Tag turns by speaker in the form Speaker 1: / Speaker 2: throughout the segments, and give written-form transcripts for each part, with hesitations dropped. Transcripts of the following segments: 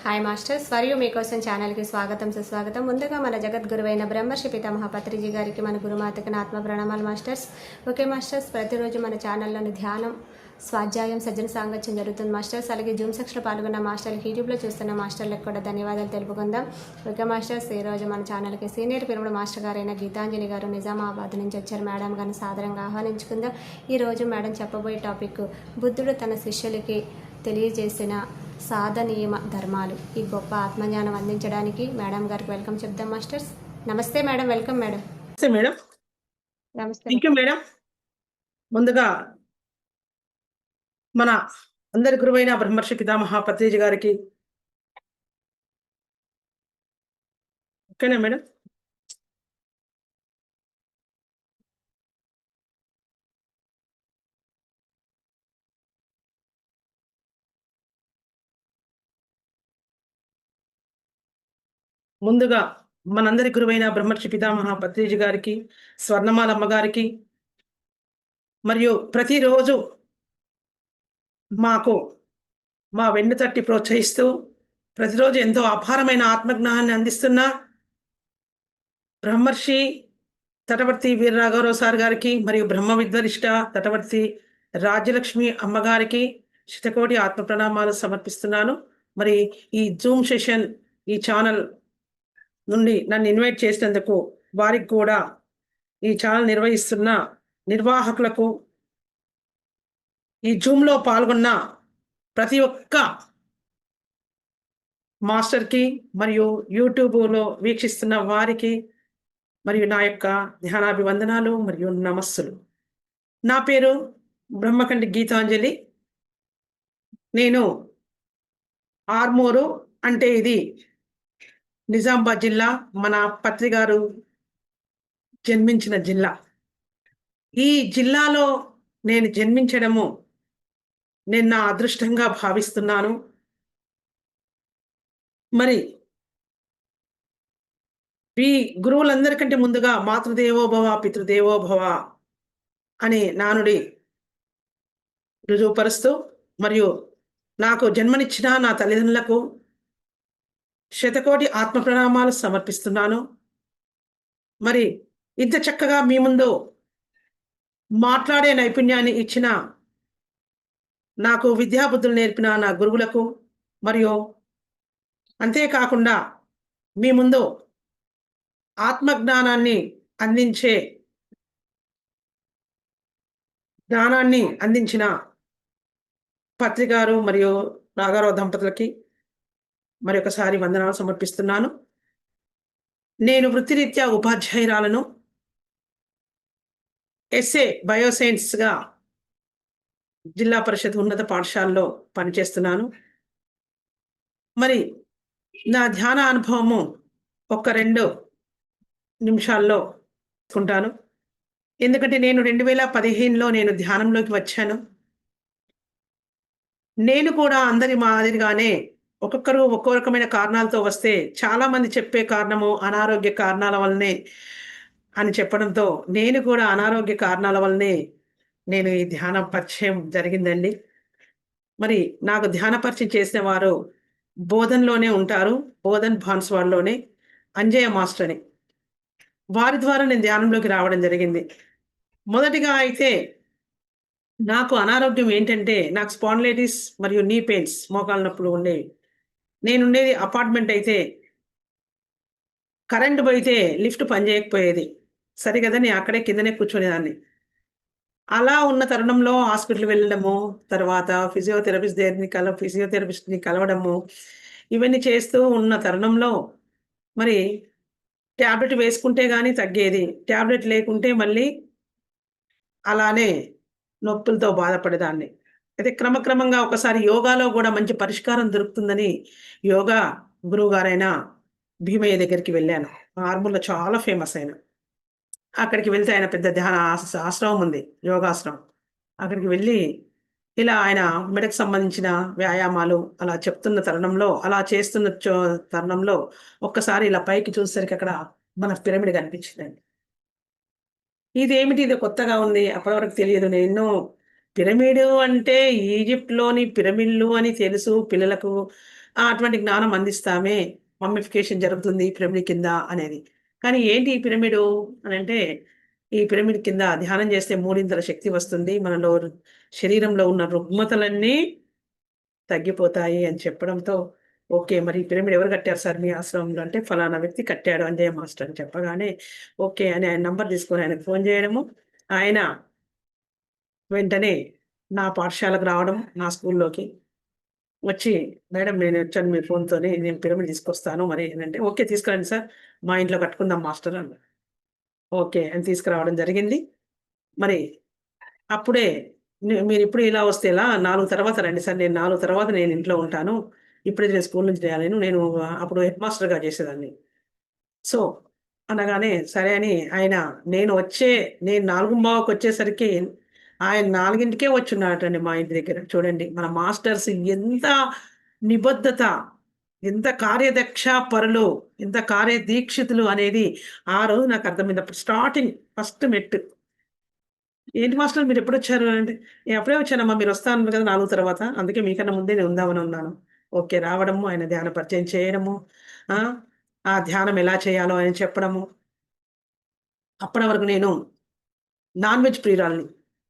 Speaker 1: Hi masters, మరియు మీకోసం ఛానల్కి స్వాగతం సుస్వాగతం. ముందుగా మన జగద్గురువైన బ్రహ్మర్షి పితామహ పత్రిజీ గారికి, మన గురుమాతకి నా ఆత్మ ప్రణామాలు మాస్టర్స్. ఓకే మాస్టర్స్, ప్రతిరోజు మన ఛానల్లోని ధ్యానం, స్వాధ్యాయం, సజ్జన సాంగత్యం జరుగుతుంది మాస్టర్స్. అలాగే జూమ్ సెక్షన్లో పాల్గొన్న మాస్టర్లకి, యూట్యూబ్లో చూస్తున్న మాస్టర్లకు కూడా ధన్యవాదాలు తెలుపుకుందాం. ఓకే మాస్టర్స్, ఈరోజు మన ఛానల్కి సీనియర్ పిరమిడ్ మాస్టర్ గారైన గీతాంజలి గారు నిజామాబాద్ నుంచి వచ్చారు. మేడం గారిని సాదరంగా ఆహ్వానించుకుందాం. ఈరోజు మేడం చెప్పబోయే టాపిక్ బుద్ధుడు తన శిష్యులకి తెలియజేసిన సాధనీయ ధర్మాలు. ఈ గొప్ప ఆత్మజ్ఞానం అందించడానికి మేడం గారికి వెల్కమ్ చెప్దాం మాస్టర్స్. నమస్తే మేడం, వెల్కమ్ మేడం.
Speaker 2: నమస్తే మేడం.
Speaker 1: నమస్తే
Speaker 2: మేడం. ముందుగా మన అందరి గురువైన బ్రహ్మర్షి పితామహ పత్రిజీ గారికి ఓకేనా మేడం? ముందుగా మనందరి గురువైన బ్రహ్మర్షి పితామహ పత్రిజీ గారికి, స్వర్ణమాలమ్మ గారికి, మరియు ప్రతిరోజు మాకు మా వెన్ను తట్టి ప్రోత్సహిస్తూ ప్రతిరోజు ఎంతో అపారమైన ఆత్మజ్ఞానాన్ని అందిస్తున్న బ్రహ్మర్షి తటవర్తి వీరరాఘవరావు సార్ గారికి, మరియు బ్రహ్మ విద్వరిష్ట తటవర్తి రాజ్యలక్ష్మి అమ్మగారికి శతకోటి ఆత్మ ప్రణామాలు సమర్పిస్తున్నాను. మరి ఈ జూమ్ సెషన్, ఈ ఛానల్ నుండి నన్ను ఇన్వైట్ చేసినందుకు వారికి కూడా, ఈ ఛానల్ నిర్వహిస్తున్న నిర్వాహకులకు, ఈ జూమ్లో పాల్గొన్న ప్రతి ఒక్క మాస్టర్కి, మరియు యూట్యూబ్లో వీక్షిస్తున్న వారికి, మరియు నా యొక్క ధ్యానాభివందనాలు మరియు నమస్సులు. నా పేరు బ్రహ్మకంటి గీతాంజలి. నేను ఆర్మూరు, అంటే ఇది నిజామాబాద్ జిల్లా, మన పత్రిగారు జన్మించిన జిల్లా. ఈ జిల్లాలో నేను జన్మించడము నేను నా అదృష్టంగా భావిస్తున్నాను. మరి ఈ గురువులందరికంటే ముందుగా మాతృదేవోభవ పితృదేవోభవ అనే నానుడి రుజువుపరుస్తూ, మరియు నాకు జన్మనిచ్చిన నా తల్లిదండ్రులకు శతకోటి ఆత్మ ప్రణామాలు సమర్పిస్తున్నాను. మరి ఇంత చక్కగా మీ ముందు మాట్లాడే నైపుణ్యాన్ని ఇచ్చిన, నాకు విద్యాబుద్ధులు నేర్పిన నా గురువులకు, మరియు అంతేకాకుండా మీ ముందు ఆత్మజ్ఞానాన్ని అందించే జ్ఞానాన్ని అందించిన పత్రిగారు మరియు నాగారావు దంపతులకి మరి ఒకసారి వందనాలు సమర్పిస్తున్నాను. నేను వృత్తిరీత్యా ఉపాధ్యాయురాలను. ఎస్ఏ బయోసైన్స్గా జిల్లా పరిషత్ ఉన్నత పాఠశాలలో పనిచేస్తున్నాను. మరి నా ధ్యాన అనుభవము ఒక 2 నిమిషాల్లో తీసుకుంటాను. ఎందుకంటే నేను 2015లో నేను ధ్యానంలోకి వచ్చాను. నేను కూడా అందరి మాదిరిగానే ఒక్కొక్కరు ఒక్కో రకమైన కారణాలతో వస్తే, చాలా మంది చెప్పే కారణము అనారోగ్య కారణాల వల్లనే అని చెప్పడంతో, నేను కూడా అనారోగ్య కారణాల వల్లనే నేను ఈ ధ్యాన పరిచయం జరిగిందండి. మరి నాకు ధ్యాన పరిచయం చేసిన వారు బోధన్లోనే ఉంటారు, బోధన్ భాన్స్వాడలోనే అంజయ్య మాస్టర్ అని. వారి ద్వారా నేను ధ్యానంలోకి రావడం జరిగింది. మొదటిగా అయితే నాకు అనారోగ్యం ఏంటంటే, నాకు స్పాండిలైటిస్ మరియు నీ పెయిన్స్, మోకాళ్ళ నొప్పులు ఉండేవి. నేనుండేది అపార్ట్మెంట్ అయితే, కరెంటు పోయితే లిఫ్ట్ పనిచేయకపోయేది. సరే కదా, నేను అక్కడే కిందనే కూర్చునేదాన్ని. అలా ఉన్న తరుణంలో హాస్పిటల్ వెళ్ళడము, తర్వాత ఫిజియోథెరపిస్ట్ని కలవడము, ఇవన్నీ చేస్తూ ఉన్న తరుణంలో మరి ట్యాబ్లెట్ వేసుకుంటే కానీ తగ్గేది. ట్యాబ్లెట్ లేకుంటే మళ్ళీ అలానే నొప్పులతో బాధపడేదాన్ని. అయితే క్రమక్రమంగా ఒకసారి యోగాలో కూడా మంచి పరిష్కారం దొరుకుతుందని యోగా గురువుగారైన భీమయ్య దగ్గరికి వెళ్ళాను. ఆర్మూర్లో చాలా ఫేమస్ ఆయన. అక్కడికి వెళ్తే ఆయన పెద్ద ధ్యాన ఆశ్రమం ఉంది, యోగాశ్రమం. అక్కడికి వెళ్ళి ఇలా ఆయన మెడకు సంబంధించిన వ్యాయామాలు అలా చెప్తున్న తరుణంలో, అలా చేస్తున్న తరుణంలో ఒక్కసారి ఇలా పైకి చూసేసరికి అక్కడ మన పిరమిడ్ కనిపించిందండి. ఇదేమిటి, ఇది కొత్తగా ఉంది, అప్పటి వరకు తెలియదు. నేను పిరమిడ్ అంటే ఈజిప్ట్‌లోని పిరమిడ్లు అని తెలుసు పిల్లలకు. అటువంటి జ్ఞానం అందిస్తామే, మమ్మిఫికేషన్ జరుగుతుంది ఈ పిరమిడ్ కింద అనేది. కానీ ఏంటి ఈ పిరమిడు అని అంటే, ఈ పిరమిడ్ కింద ధ్యానం చేస్తే మూడింతల శక్తి వస్తుంది. మనలో శరీరంలో ఉన్న రుగ్మతలన్నీ తగ్గిపోతాయి అని చెప్పడంతో, ఓకే. మరి ఈ పిరమిడ్ ఎవరు కట్టారు సార్ మీ ఆశ్రమంలో అంటే, ఫలానా వ్యక్తి కట్టాడు అంజయ్య మాస్టర్ అని చెప్పగానే, ఓకే అని ఆయన నంబర్ తీసుకొని ఆయనకు ఫోన్ చేయడము. ఆయన వెంటనే నా పాఠశాలకు రావడం, నా స్కూల్లోకి వచ్చి, "మేడం నేనొచ్చాను మీ ఫోన్‌తోని. నేను పిరమిడ్ తీసుకొస్తాను మరి" అనంటే, "ఓకే. తీసుకురండి సార్. మా ఇంట్లో కట్టుకుందాం మాస్టర్" అన్నారు. ఓకే అని తీసుకురావడం జరిగింది. మరి అప్పుడే "మీరిప్పుడు ఇలా వస్తే ఎలా? 4 తర్వాత రండి సార్. నేను 4 తర్వాత నేను ఇంట్లో ఉంటాను. ఇప్పుడే నేను స్కూల్ నుంచి రాలేను." నేను అప్పుడు హెడ్ మాస్టర్‌గా చేసేదాన్ని. సో, అనగానే సరే అని ఆయన నేను 4:15కొచ్చేసరికి ఆయన 4కే వచ్చున్నాడటండి మా ఇంటి దగ్గర. చూడండి మన మాస్టర్స్ ఎంత నిబద్ధత, ఎంత కార్యదక్ష పరులు, ఎంత కార్యదీక్షితులు అనేది ఆ రోజు నాకు అర్థమైంది. అప్పుడు స్టార్టింగ్ ఫస్ట్ మెట్టు. "ఏంటి మాస్టర్ మీరెప్పుడొచ్చారు" అంటే, "నేను అప్పుడే వచ్చానమ్మా మీరొస్తా అన్నారు కదా 4 తర్వాత. అందుకే మీకన్నా ముందే నేను ఉందామని ఉన్నాను." ఓకే. రావడము, ఆయన ధ్యాన పరిచయం చేయడము, ఆ! ఆ ధ్యానం ఎలా చేయాలో ఆయన చెప్పడము. అప్పటి వరకు నేను నాన్ వెజ్ ప్రియురాలిని.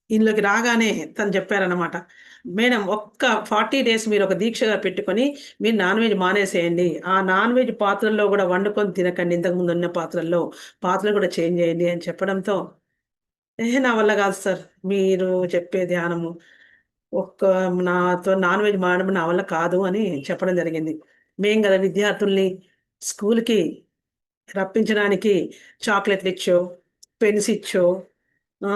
Speaker 2: ఇందులోకి రాగానే తను చెప్పారనమాట. "మేడం ఒక్క 40 డేస్ మీరొక దీక్షగా పెట్టుకొని మీరు నాన్ వెజ్ మానేసేయండి. ఆ నాన్ వెజ్ పాత్రల్లో గూడా వండుకొని తినకండి. ఇంతకుముందున్న పాత్రల్లో. పాత్రలు గూడా చేంజ్ చేయండి" అని చెప్పడంతో, "ఏహే! నా వల్ల గాదు సార్. మీరు చెప్పే ధ్యానము ఒక్క నాతో నాన్ వెజ్ మానడం నా వల్ల కాదు" అని చెప్పడం జరిగింది. మేము గదా విద్యార్థుల్ని స్కూలుకి రప్పించడానికి చాక్లెట్‌లిచ్చో, పెన్స్ ఇచ్చో,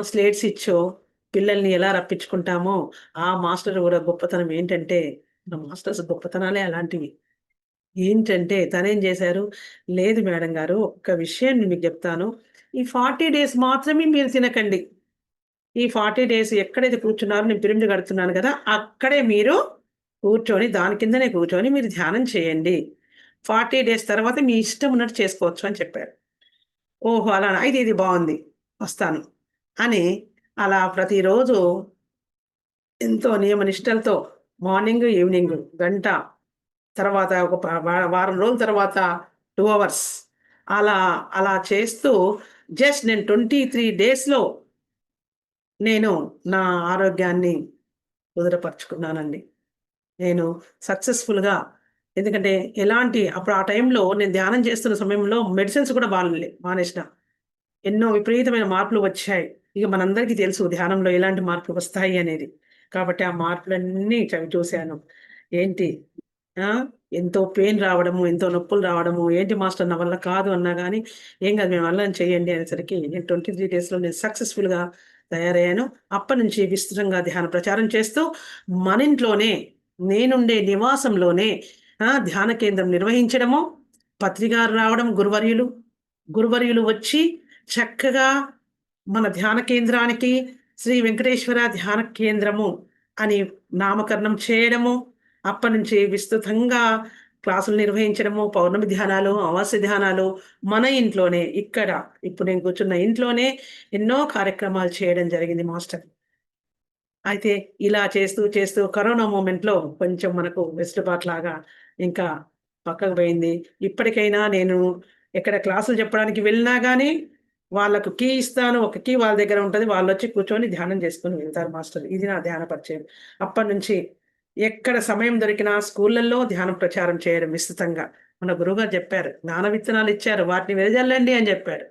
Speaker 2: స్లేట్స్ ఇచ్చో పిల్లల్ని ఎలా రప్పించుకుంటామో, ఆ మాస్టర్ గూడా గొప్పతనం ఏంటంటే, మన మాస్టర్స్ గొప్పతనాలే అలాంటివి. ఏంటంటే తనేం జేశారు, "లేదు మేడం గారు ఒక్క విషయం నేను మీకు జెప్తాను. ఈ 40 డేస్ మాత్రమే మీరు తినకండి. ఈ 40 డేస్ ఎక్కడైతే కూర్చున్నారో నేను పిరమిడ్ కడుతున్నాను గదా! అక్కడే మీరు కూర్చొని దాని కిందనే కూర్చొని మీరు ధ్యానం చేయండి. 40 డేస్ తర్వాత మీ ఇష్టం ఉన్నట్టు చేసుకోవచ్చు" అని చెప్పారు. ఓహో! అలానా? అయితే ఇది బావుంది. వస్తాను. అని అలా ప్రతిరోజు ఎంతో నియమనిష్టలతో మార్నింగు, ఈవినింగు గంట, తర్వాత ఒక వారం రోజుల తర్వాత 2 అవర్స్ అలా, అలా చేస్తూ జస్ట్ నేను 23 డేస్‌లో నేను నా ఆరోగ్యాన్ని కుదుటపరుచుకున్నానండి. నేను సక్సెస్‌ఫుల్‌గా ఎందుకంటే అప్పుడు ఆ టైంలో నేను ధ్యానం చేస్తున్న సమయంలో మెడిసిన్స్ కూడా మానేసిన. ఎన్నో విపరీతమైన మార్పులు వచ్చాయి. ఇక మనందరికీ తెలుసు ధ్యానంలో ఎలాంటి మార్పులు వస్తాయి అనేది. కాబట్టి ఆ మార్పులన్నీ చవిచూసాను. ఏంటి ఆ! ఎంతో పెయిన్ రావడము, ఎంతో నొప్పులు రావడము, "ఏంటి మాస్టర్ నా వల్ల కాదు" అన్నా గాని, "ఏం కాదు మీ వల్ల చేయండి" అనేసరికి నేను 23 డేస్‌లో నేను సక్సెస్‌ఫుల్‌గా తయారయ్యాను. అప్పటినుంచి విస్తృతంగా ధ్యాన ప్రచారం చేస్తూ మన ఇంట్లోనే నేనుండే నివాసంలోనే ధ్యాన కేంద్రం నిర్వహించడము, పత్రి గారు రావడం గురువర్యులు వచ్చి చక్కగా మన ధ్యాన కేంద్రానికి శ్రీ వెంకటేశ్వర ధ్యాన కేంద్రము అని నామకరణం చేయడము, అప్పటినుంచి విస్తృతంగా క్లాసులు నిర్వహించడము, పౌర్ణమి ధ్యానాలు, అమావాస్య ధ్యానాలు మన ఇంట్లోనే ఇప్పుడు నేను కూర్చున్న ఇంట్లోనే ఎన్నో కార్యక్రమాలు చేయడం జరిగింది మాస్టర్. అయితే ఇలా చేస్తూ కరోనా మూమెంట్‌లో కొంచెం మనకు వెసులుబాటులాగా ఇంకా పక్కకు పోయింది. ఇప్పటికైనా నేను ఎక్కడ క్లాసులు చెప్పడానికి వెళ్ళినా గానీ, వాళ్ళకు కీ ఇస్తాను. ఒక కీ వాళ్ళ దగ్గర ఉంటది. వాళ్ళొచ్చి కూర్చొని ధ్యానం చేసుకొని వెళ్తారు మాస్టర్. ఇది నా ధ్యాన పరిచయం. అప్పటినుంచి ఎక్కడ సమయం దొరికినా స్కూళ్ళల్లో ధ్యాన ప్రచారం చేయడం విస్తృతంగా. మన గురువుగారు చెప్పారు. జ్ఞాన విత్తనాలిచ్చారు. వాటిని వెదజల్లండి అని జెప్పారు.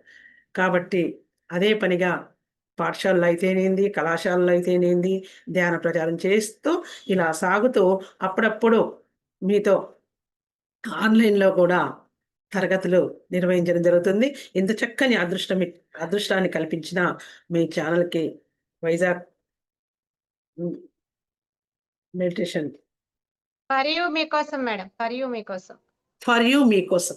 Speaker 2: కాబట్టి అదే పనిగా పాఠశాలలో అయితేనేంది, కళాశాలలో అయితేనేంది, ధ్యాన ప్రచారం చేస్తూ ఇలా సాగుతూ అప్పుడప్పుడు మీతో ఆన్‌లైన్‌లో కూడా తరగతులు నిర్వహించడం జరుగుతుంది. ఇంత చక్కని అదృష్టాన్ని కల్పించిన మీ ఛానెల్‌కి వైజాగ్ హ్మ్. మెడిటేషన్
Speaker 1: ఫర్ యూ మీకోసం మేడం. ఫర్ యూ మీకోసం.
Speaker 2: ఫర్ యూ మీకోసం.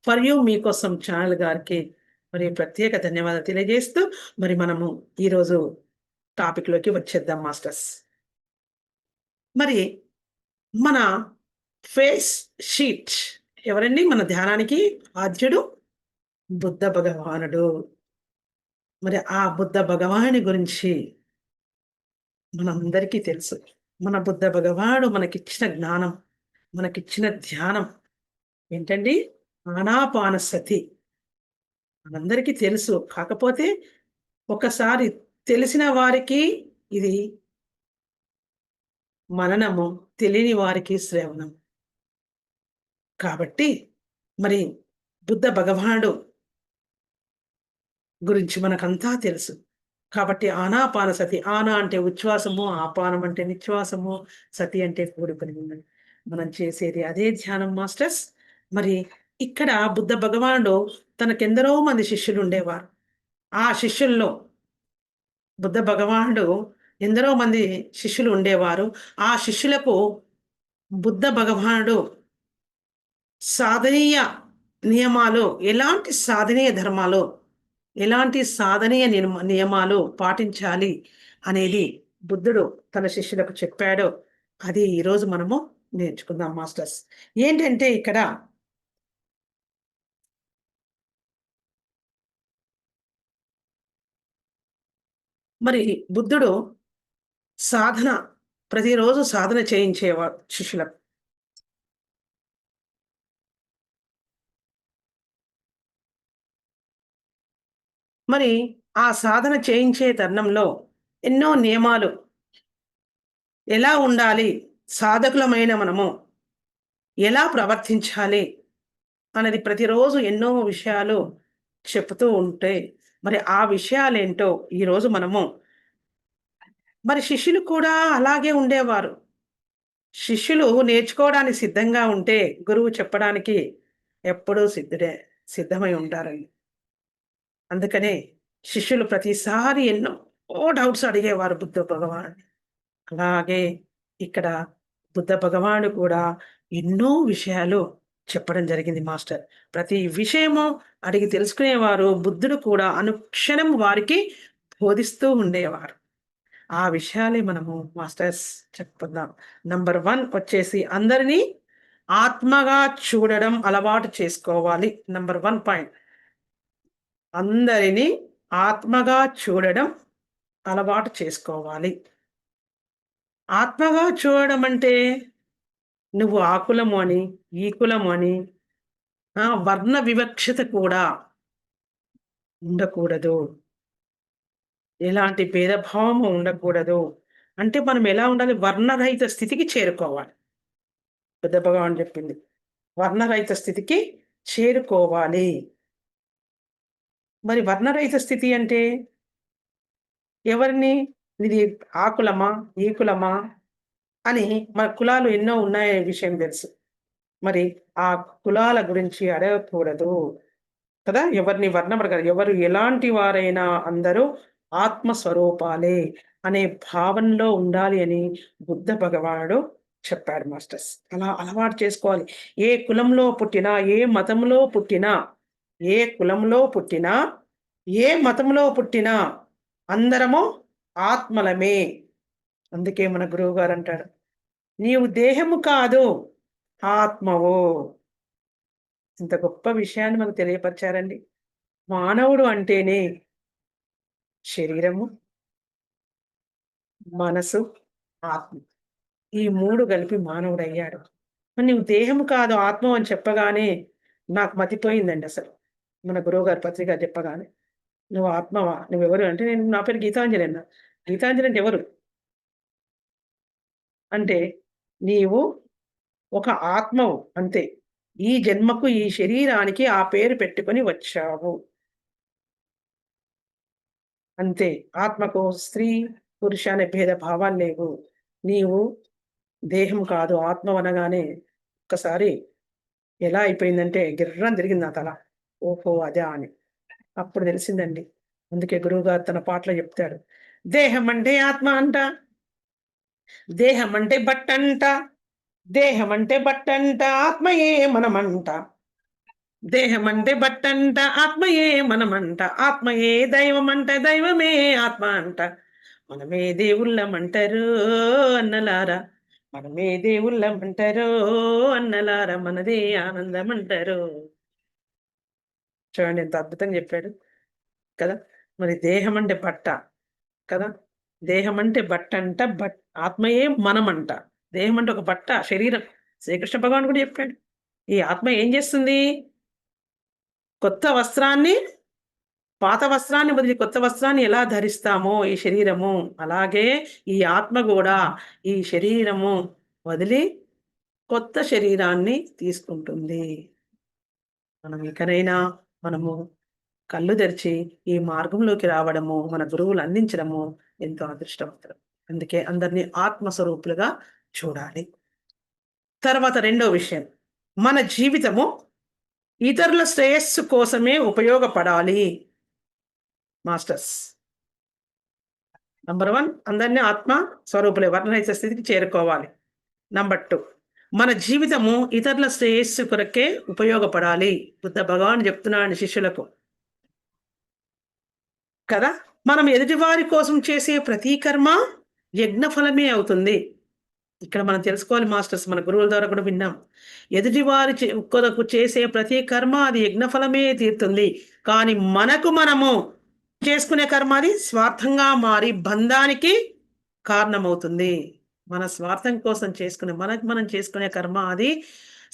Speaker 2: ఫర్ యూ మీకోసం ఛానెల్ గారికి మరి ప్రత్యేక ధన్యవాదాలు తెలియజేస్తూ మరి మనము ఈరోజు టాపిక్‌లోకి వచ్చేద్దాం మాస్టర్స్. మరి మన ఫేస్ షీట్ ఎవరండి? మన ధ్యానానికి ఆద్యుడు బుద్ధ భగవానుడు. మరి ఆ బుద్ధ భగవానుడి గురించి మనందరికీ తెలుసు. మన బుద్ధ భగవానుడు మనకిచ్చిన జ్ఞానం, మనకిచ్చిన ధ్యానం ఏంటండి? ఆనాపానసతి. మనందరికీ తెలుసు. కాకపోతే ఒకసారి తెలిసిన వారికి ఇది మననము, తెలియని వారికి శ్రవణం. కాబట్టి మరి బుద్ధ భగవానుడు గురించి మనకంతా తెలుసు. కాబట్టి ఆనాపానసతి. ఆన అంటే ఉచ్ఛ్వాసము, ఆపానం అంటే నిశ్వాసము, సతి అంటే కూడుకొని ఉన్నది. మనం చేసేది అదే ధ్యానం మాస్టర్స్. మరి ఇక్కడ బుద్ధ భగవానుడు తనకెందరో మంది శిష్యులుండేవారు. ఆ శిష్యుల్లో బుద్ధ భగవానుడు ఎందరో మంది శిష్యులు ఉండేవారు. ఆ శిష్యులకు బుద్ధ భగవానుడు సాధనీయ నియమాలు, ఎలాంటి సాధనీయ ధర్మాలు, ఎలాంటి సాధనీయ నియమాలు పాటించాలి అనేది బుద్ధుడు తన శిష్యులకు చెప్పాడో అది ఈరోజు మనము నేర్చుకుందాం మాస్టర్స్. ఏంటంటే ఇక్కడ మరి బుద్ధుడు సాధన ప్రతిరోజు సాధన చేయించేవాడు శిష్యులకు. మరి ఆ సాధన చేయించే తరుణంలో ఎన్నో నియమాలు ఎలా ఉండాలి, సాధకులమైన మనము ఎలా ప్రవర్తించాలి అనేది ప్రతిరోజు ఎన్నో విషయాలు చెప్తూ ఉంటే మరి ఆ విషయాలేంటో ఈరోజు మనము మరి శిష్యులు కూడా అలాగే ఉండేవారు. శిష్యులు నేర్చుకోవడానికి సిద్ధంగా ఉంటే గురువు చెప్పడానికి ఎప్పుడూ సిద్ధమై ఉంటారండి. అందుకనే శిష్యులు ప్రతిసారి ఎన్నో డౌట్స్ అడిగేవారు బుద్ధ భగవానుడిని. అలాగే ఇక్కడ బుద్ధ భగవానుడు కూడా ఎన్నో విషయాలు చెప్పడం జరిగింది మాస్టర్. ప్రతి విషయము అడిగి తెలుసుకునేవారు. బుద్ధుడు కూడా అనుక్షణం వారికి బోధిస్తూ ఉండేవారు. ఆ విషయాలే మనము మాస్టర్స్ చెప్పుకుందాం. నంబర్ 1 వచ్చేసి అందరినీ ఆత్మగా చూడడం అలవాటు చేసుకోవాలి. Number 1 point. అందరినీ ఆత్మగా చూడడం అలవాటు చేసుకోవాలి. ఆత్మగా చూడడం అంటే నువ్వు ఆ కులము అని, ఈ కులము అని వర్ణ వివక్షత కూడా ఉండకూడదు. ఎలాంటి భేదభావము ఉండకూడదు. అంటే మనం ఎలా ఉండాలి? వర్ణరహిత స్థితికి చేరుకోవాలి. బుద్ధ భగవానుడు చెప్పింది. వర్ణరహిత స్థితికి చేరుకోవాలి. మరి వర్ణరహిత స్థితి అంటే ఎవరిని? ఇది ఆ కులమా? ఈ కులమా? అని మన కులాలు ఎన్నో ఉన్నాయనే విషయం తెలుసు. మరి ఆ కులాల గురించి అడగకూడదు కదా! ఎవరిని వర్ణపడగలరు. ఎవరు ఎలాంటి వారైనా అందరూ ఆత్మస్వరూపాలే అనే భావనలో ఉండాలి అని బుద్ధ భగవానుడు చెప్పాడు మాస్టర్స్. అలా అలవాటు చేసుకోవాలి. ఏ కులంలో పుట్టినా, ఏ మతంలో పుట్టినా, ఏ కులంలో పుట్టినా, ఏ మతంలో పుట్టినా అందరము ఆత్మలమే. అందుకే మన గురువుగారు అంటాడు, నీవు దేహము కాదు ఆత్మవు. ఇంత గొప్ప విషయాన్ని మనకు తెలియపరిచారండి. మానవుడు అంటేనే శరీరము, మనసు, ఆత్మ. ఈ 3 కలిపి మానవుడయ్యాడు. మరి నువ్వు దేహము కాదు ఆత్మ అని చెప్పగానే నాకు మతిపోయిందండి అసలు. మన గురువుగారు పత్రిక చెప్పగానే. నువ్వు ఆత్మవా? నువ్వెవరు? అంటే నా పేరు గీతాంజలి అన్నా. గీతాంజలి అంటే ఎవరు? అంటే నీవు ఒక ఆత్మవు అంతే. ఈ జన్మకు, ఈ శరీరానికి ఆ పేరు పెట్టుకొని వచ్చావు. అంతే. ఆత్మకు స్త్రీ, పురుష అనే భేద భావాలు లేవు. నీవు దేహం కాదు ఆత్మవనగానే ఒక్కసారి ఎలా అయిపోయిందంటే గిర్రని తిరిగింది నా తల. ఓహో! అదా అని. అప్పుడు తెలిసిందండి. అందుకే గురువుగారు తన పాటలో చెప్తాడు. దేహం అంటే ఆత్మ అంట. దేహం అంటే బట్టంట. దేహం అంటే బట్టంట. ఆత్మయే మనమంట. దేహం అంటే బట్టంట. ఆత్మయే మనమంట. ఆత్మయే దైవమంట. దైవమే ఆత్మ అంట. మనమే దేవుళ్ళమంటారు అన్నలారా. మనమే దేవుళ్ళమంటారు అన్నలారా. మనదే ఆనందమంటారు. చూడండి ఎంత అద్భుతంగా చెప్పాడు కదా! మరి దేహం అంటే బట్ట కదా! దేహం అంటే బట్టంట. ఆత్మయే మనమంట. దేహం అంటే ఒక బట్ట, శరీరం. శ్రీకృష్ణ భగవాన్ కూడా చెప్పాడు. ఈ ఆత్మ ఏం చేస్తుంది? కొత్త వస్త్రాన్ని, పాత వస్త్రాన్ని వదిలి కొత్త వస్త్రాన్ని ఎలా ధరిస్తామో ఈ శరీరము, అలాగే ఈ ఆత్మ కూడా ఈ శరీరము వదిలి కొత్త శరీరాన్ని తీసుకుంటుంది. మనం ఇకనైనా మనము కళ్ళు తెరిచి ఈ మార్గంలోకి రావడము, మన గురువులు అందించడము ఎంతో అదృష్టవంతులం. అందుకే అందరినీ ఆత్మస్వరూపులుగా చూడాలి. తర్వాత రెండో విషయం, మన జీవితము ఇతరుల శ్రేయస్సు కోసమే ఉపయోగపడాలి మాస్టర్స్. నంబర్ 1, అందరినీ ఆత్మ స్వరూపులే వర్ణరహిత స్థితికి చేరుకోవాలి. నంబర్ 2, మన జీవితము ఇతరుల శ్రేయస్సు కొరకే ఉపయోగపడాలి. బుద్ధ భగవాన్ చెప్తున్నాడు శిష్యులకు కదా. మనం ఎదుటివారి కోసం చేసే ప్రతి కర్మ యజ్ఞఫలమే అవుతుంది. ఇక్కడ మనం తెలుసుకోవాలి మాస్టర్స్, మన గురువుల ద్వారా కూడా విన్నాం. ఎదుటివారి కొరకు చేసే ప్రతి కర్మ అది యజ్ఞఫలమే తీరుతుంది. కానీ మనము చేసుకునే కర్మ అది స్వార్థంగా మారి బంధానికి కారణమవుతుంది. మన స్వార్థం కోసం చేసుకునే మనం చేసుకునే కర్మ అది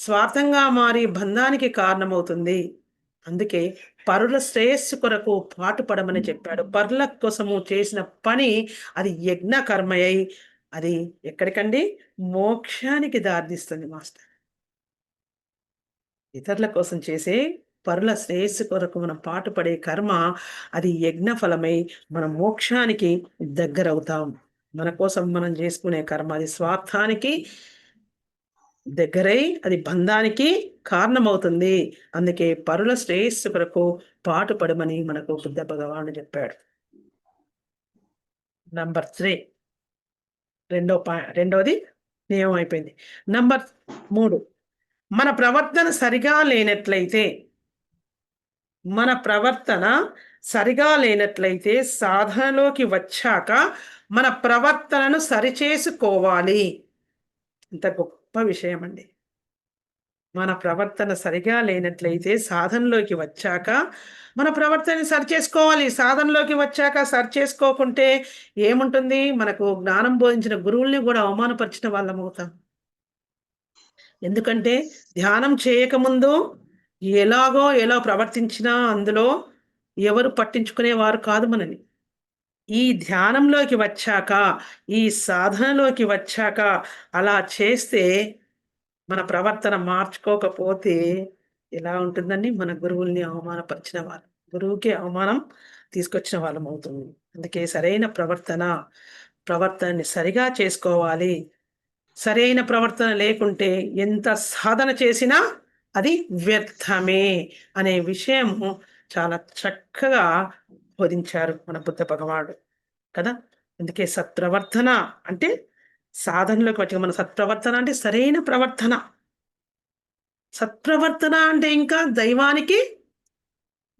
Speaker 2: స్వార్థంగా మారి బంధానికి కారణమవుతుంది. అందుకే పరుల శ్రేయస్సు కొరకు పాటుపడమని చెప్పాడు. పరుల కోసము చేసిన పని అది యజ్ఞ కర్మయ్యి అది ఎక్కడికండి? మోక్షానికి దారితీస్తుంది మాస్టర్. ఇతరుల కోసం చేసే పరుల శ్రేయస్సు కొరకు మనం పాటుపడే కర్మ అది యజ్ఞ ఫలమై మన మోక్షానికి దగ్గరవుతాం. మన కోసం మనం చేసుకునే కర్మ అది స్వార్థానికి దగ్గరై అది బంధానికి కారణమవుతుంది. అందుకే పరుల శ్రేయస్సు కొరకు పాటుపడమని మనకు బుద్ధ భగవానుడు చెప్పాడు. నంబర్ 3, రెండోది నియమం అయిపోయింది. నంబర్ 3, మన ప్రవర్తన సరిగా లేనట్లయితే సాధనలోకి వచ్చాక మన ప్రవర్తనను సరిచేసుకోవాలి. ఇంత గొప్ప విషయం అండి. మన ప్రవర్తన సరిగా లేనట్లయితే సాధనలోకి వచ్చాక మన ప్రవర్తనని సరిచేసుకోవాలి. సాధనలోకి వచ్చాక సరిచేసుకోకుంటే ఏముంటుంది? మనకు జ్ఞానం బోధించిన గురువుల్ని కూడా అవమానపరిచిన వాళ్ళం అవుతాం. ఎందుకంటే ధ్యానం చేయకముందు ఎలా ప్రవర్తించినా అందులో ఎవరు పట్టించుకునేవారు కాదు మనని. ఈ ధ్యానంలోకి వచ్చాక, ఈ సాధనలోకి వచ్చాక అలా చేస్తే మన ప్రవర్తన మార్చుకోకపోతే ఎలా ఉంటుందండి? మన గురువుల్ని అవమానపరిచిన వాళ్ళు, గురువుకి అవమానం తీసుకొచ్చిన వాళ్ళం అవుతుంది. అందుకే సరైన ప్రవర్తనని సరిగా చేసుకోవాలి. సరైన ప్రవర్తన లేకుంటే ఎంత సాధన చేసినా అది వ్యర్థమే అనే విషయము చాలా చక్కగా బోధించారు మన బుద్ధ భగవానుడు కదా. అందుకే సత్ప్రవర్తన అంటే సాధనలోకి వచ్చి మన సత్ప్రవర్తన అంటే సరైన ప్రవర్తన. సత్ప్రవర్తన అంటే ఇంకా దైవానికి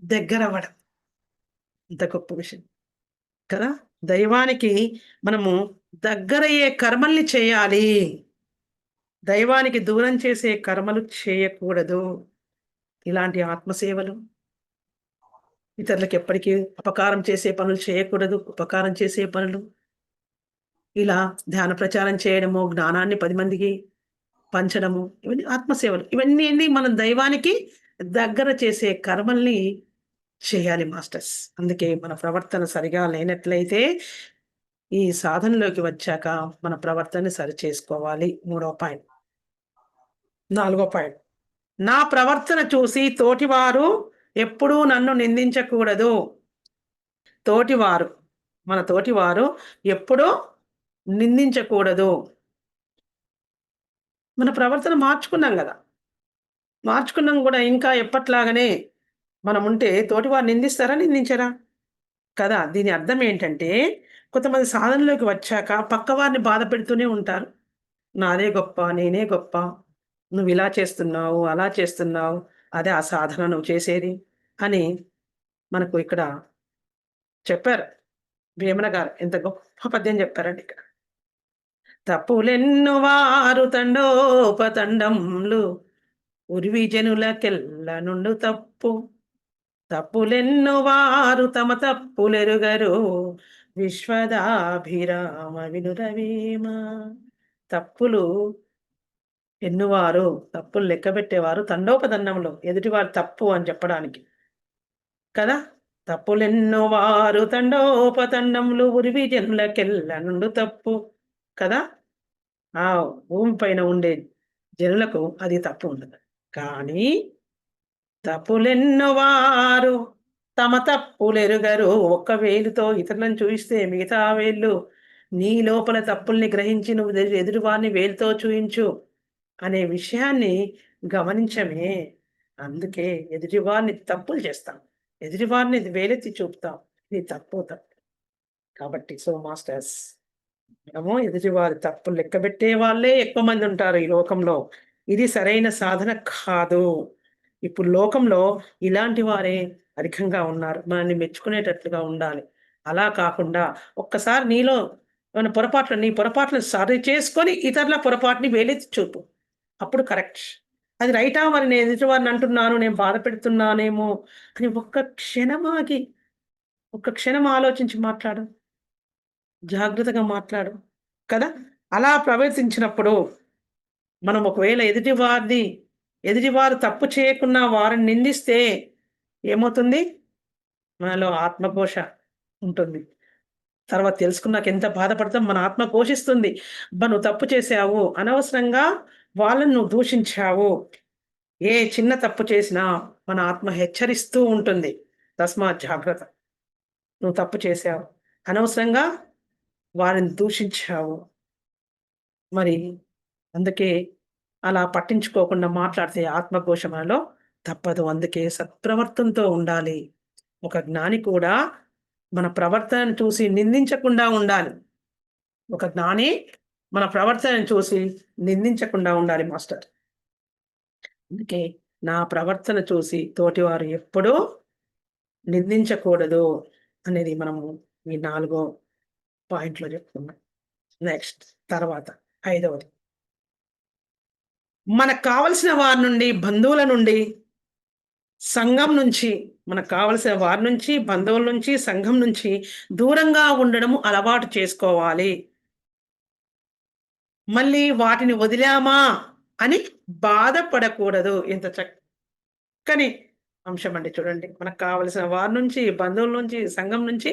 Speaker 2: దగ్గరవ్వడం. ఇంత గొప్ప విషయం కదా. దైవానికి మనము దగ్గరయ్యే కర్మల్ని చేయాలి. దైవానికి దూరం చేసే కర్మలు చేయకూడదు. ఇలాంటి ఆత్మసేవలు, ఇతరులకు ఎప్పటికీ అపకారం చేసే పనులు చేయకూడదు. ఉపకారం చేసే పనులు, ఇలా ధ్యాన ప్రచారం చేయడము, జ్ఞానాన్ని 10 మందికి పంచడము, ఇవన్నీ ఆత్మసేవలు. ఇవన్నీ ఏంటి? మనం దైవానికి దగ్గర చేసే కర్మల్ని చేయాలి మాస్టర్స్. అందుకే మన ప్రవర్తన సరిగా లేనట్లయితే ఈ సాధనలోకి వచ్చాక మన ప్రవర్తనని సరి చేసుకోవాలి. 3వ పాయింట్. 4వ పాయింట్, నా ప్రవర్తన చూసి తోటివారు ఎప్పుడూ నన్ను నిందించకూడదు. మన తోటివారు ఎప్పుడూ నిందించకూడదు. మన ప్రవర్తన మార్చుకున్నాం కదా. మార్చుకున్నాం కూడా ఇంకా ఎప్పట్లాగానే మనం ఉంటే తోటివారు నిందిస్తారా? నిందించరా? కదా. దీని అర్థం ఏంటంటే కొంతమంది సాధనలోకి వచ్చాక పక్కవారిని బాధ పెడుతూనే ఉంటారు. నాదే గొప్ప, నేనే గొప్ప, నువ్వు ఇలా చేస్తున్నావు, అలా చేస్తున్నావు, అదే ఆ సాధన నువ్వు చేసేది అని మనకు ఇక్కడ చెప్పారు. వేమన గారు ఎంత గొప్ప పద్యం చెప్పారండి ఇక్కడ. తప్పులెన్ను వారు తండోపతండంలు ఉర్విజనులకెల్ల నుండు తప్పులెన్ను వారు తమ తప్పులెరుగరు విశ్వదాభిరామ వినురవేమ. తప్పులు ఎన్నువారు తప్పులు లెక్కబెట్టేవారు తండోపదండంలో ఎదుటివారు తప్పు అని చెప్పడానికి కదా. తప్పులెన్నువారు తండోపతండములు ఉరివి జనులకెల్ల నుండు తప్పు కదా. ఆ భూమి పైన ఉండే జనులకు అది తప్పు ఉండదు. కానీ తప్పులెన్నువారు తమ తప్పులెరుగరు. ఒక్క వేలుతో ఇతరులను చూయిస్తే మిగతా వేళ్ళు నీ లోపల తప్పుల్ని గ్రహించి నువ్వు ఎదుటివారిని వేలుతో చూయించు అనే విషయాన్ని గమనించమే. అందుకే ఎదుటివారిని తప్పులు చేస్తాం, ఎదుటివారిని వేలెత్తి చూపుతాం. ఇది తప్పు. కాబట్టి సో మాస్టర్స్, మనము ఎదుటివారి తప్పులు లెక్కబెట్టే వాళ్ళే ఎక్కువ మంది ఉంటారు ఈ లోకంలో. ఇది సరైన సాధన కాదు. ఇప్పుడు లోకంలో ఇలాంటి వారే అధికంగా ఉన్నారు. మనల్ని మెచ్చుకునేటట్లుగా ఉండాలి. అలా కాకుండా ఒక్కసారి నీలో నీ పొరపాట్లను సరి చేసుకొని ఇతరుల పొరపాటుని వేలెత్తి చూపు. అప్పుడు కరెక్ట్. అది రైటా మరి నేను ఎదుటివారిని అంటున్నాను, నేను బాధ పెడుతున్నానేమో అని ఒక్క క్షణం ఆలోచించి మాట్లాడు. జాగ్రత్తగా మాట్లాడు కదా. అలా ప్రవర్తించినప్పుడు మనం ఒకవేళ ఎదుటివారు తప్పు చేయకున్నా వారిని నిందిస్తే ఏమవుతుంది? మనలో ఆత్మఘోష ఉంటుంది. తర్వాత తెలుసుకున్నాక ఎంత బాధపడతాం. మన ఆత్మ ఘోషిస్తుంది, అబ్బా నువ్వు తప్పు చేసావు, అనవసరంగా వాళ్ళని నువ్వు దూషించావు. ఏ చిన్న తప్పు చేసినా మన ఆత్మ హెచ్చరిస్తూ ఉంటుంది, తస్మాత్ జాగ్రత్త. నువ్వు తప్పు చేసావు, అనవసరంగా వారిని దూషించావు. మరి అందుకే అలా పట్టించుకోకుండా మాట్లాడితే ఆత్మఘోష మనలో తప్పదు. అందుకే సత్ప్రవర్తనతో ఉండాలి. ఒక జ్ఞాని కూడా మన ప్రవర్తనను చూసి నిందించకుండా ఉండాలి. ఒక జ్ఞాని మన ప్రవర్తనను చూసి నిందించకుండా ఉండాలి మాస్టర్. అందుకే నా ప్రవర్తన చూసి తోటివారు ఎప్పుడూ నిందించకూడదు అనేది మనము ఈ 4వ పాయింట్లో చెప్తున్నాం. నెక్స్ట్ తర్వాత 5వది, మనకు కావలసిన వారి నుండి, బంధువుల నుండి, సంఘం నుంచి, మనకు కావలసిన వారి నుంచి, బంధువుల నుంచి, సంఘం నుంచి దూరంగా ఉండడము అలవాటు చేసుకోవాలి. మళ్ళీ వాటిని వదిలామా అని బాధపడకూడదు. ఎంత చక్కని అంశం అండి చూడండి. మనకు కావలసిన వారి నుంచి, బంధువుల నుంచి, సంఘం నుంచి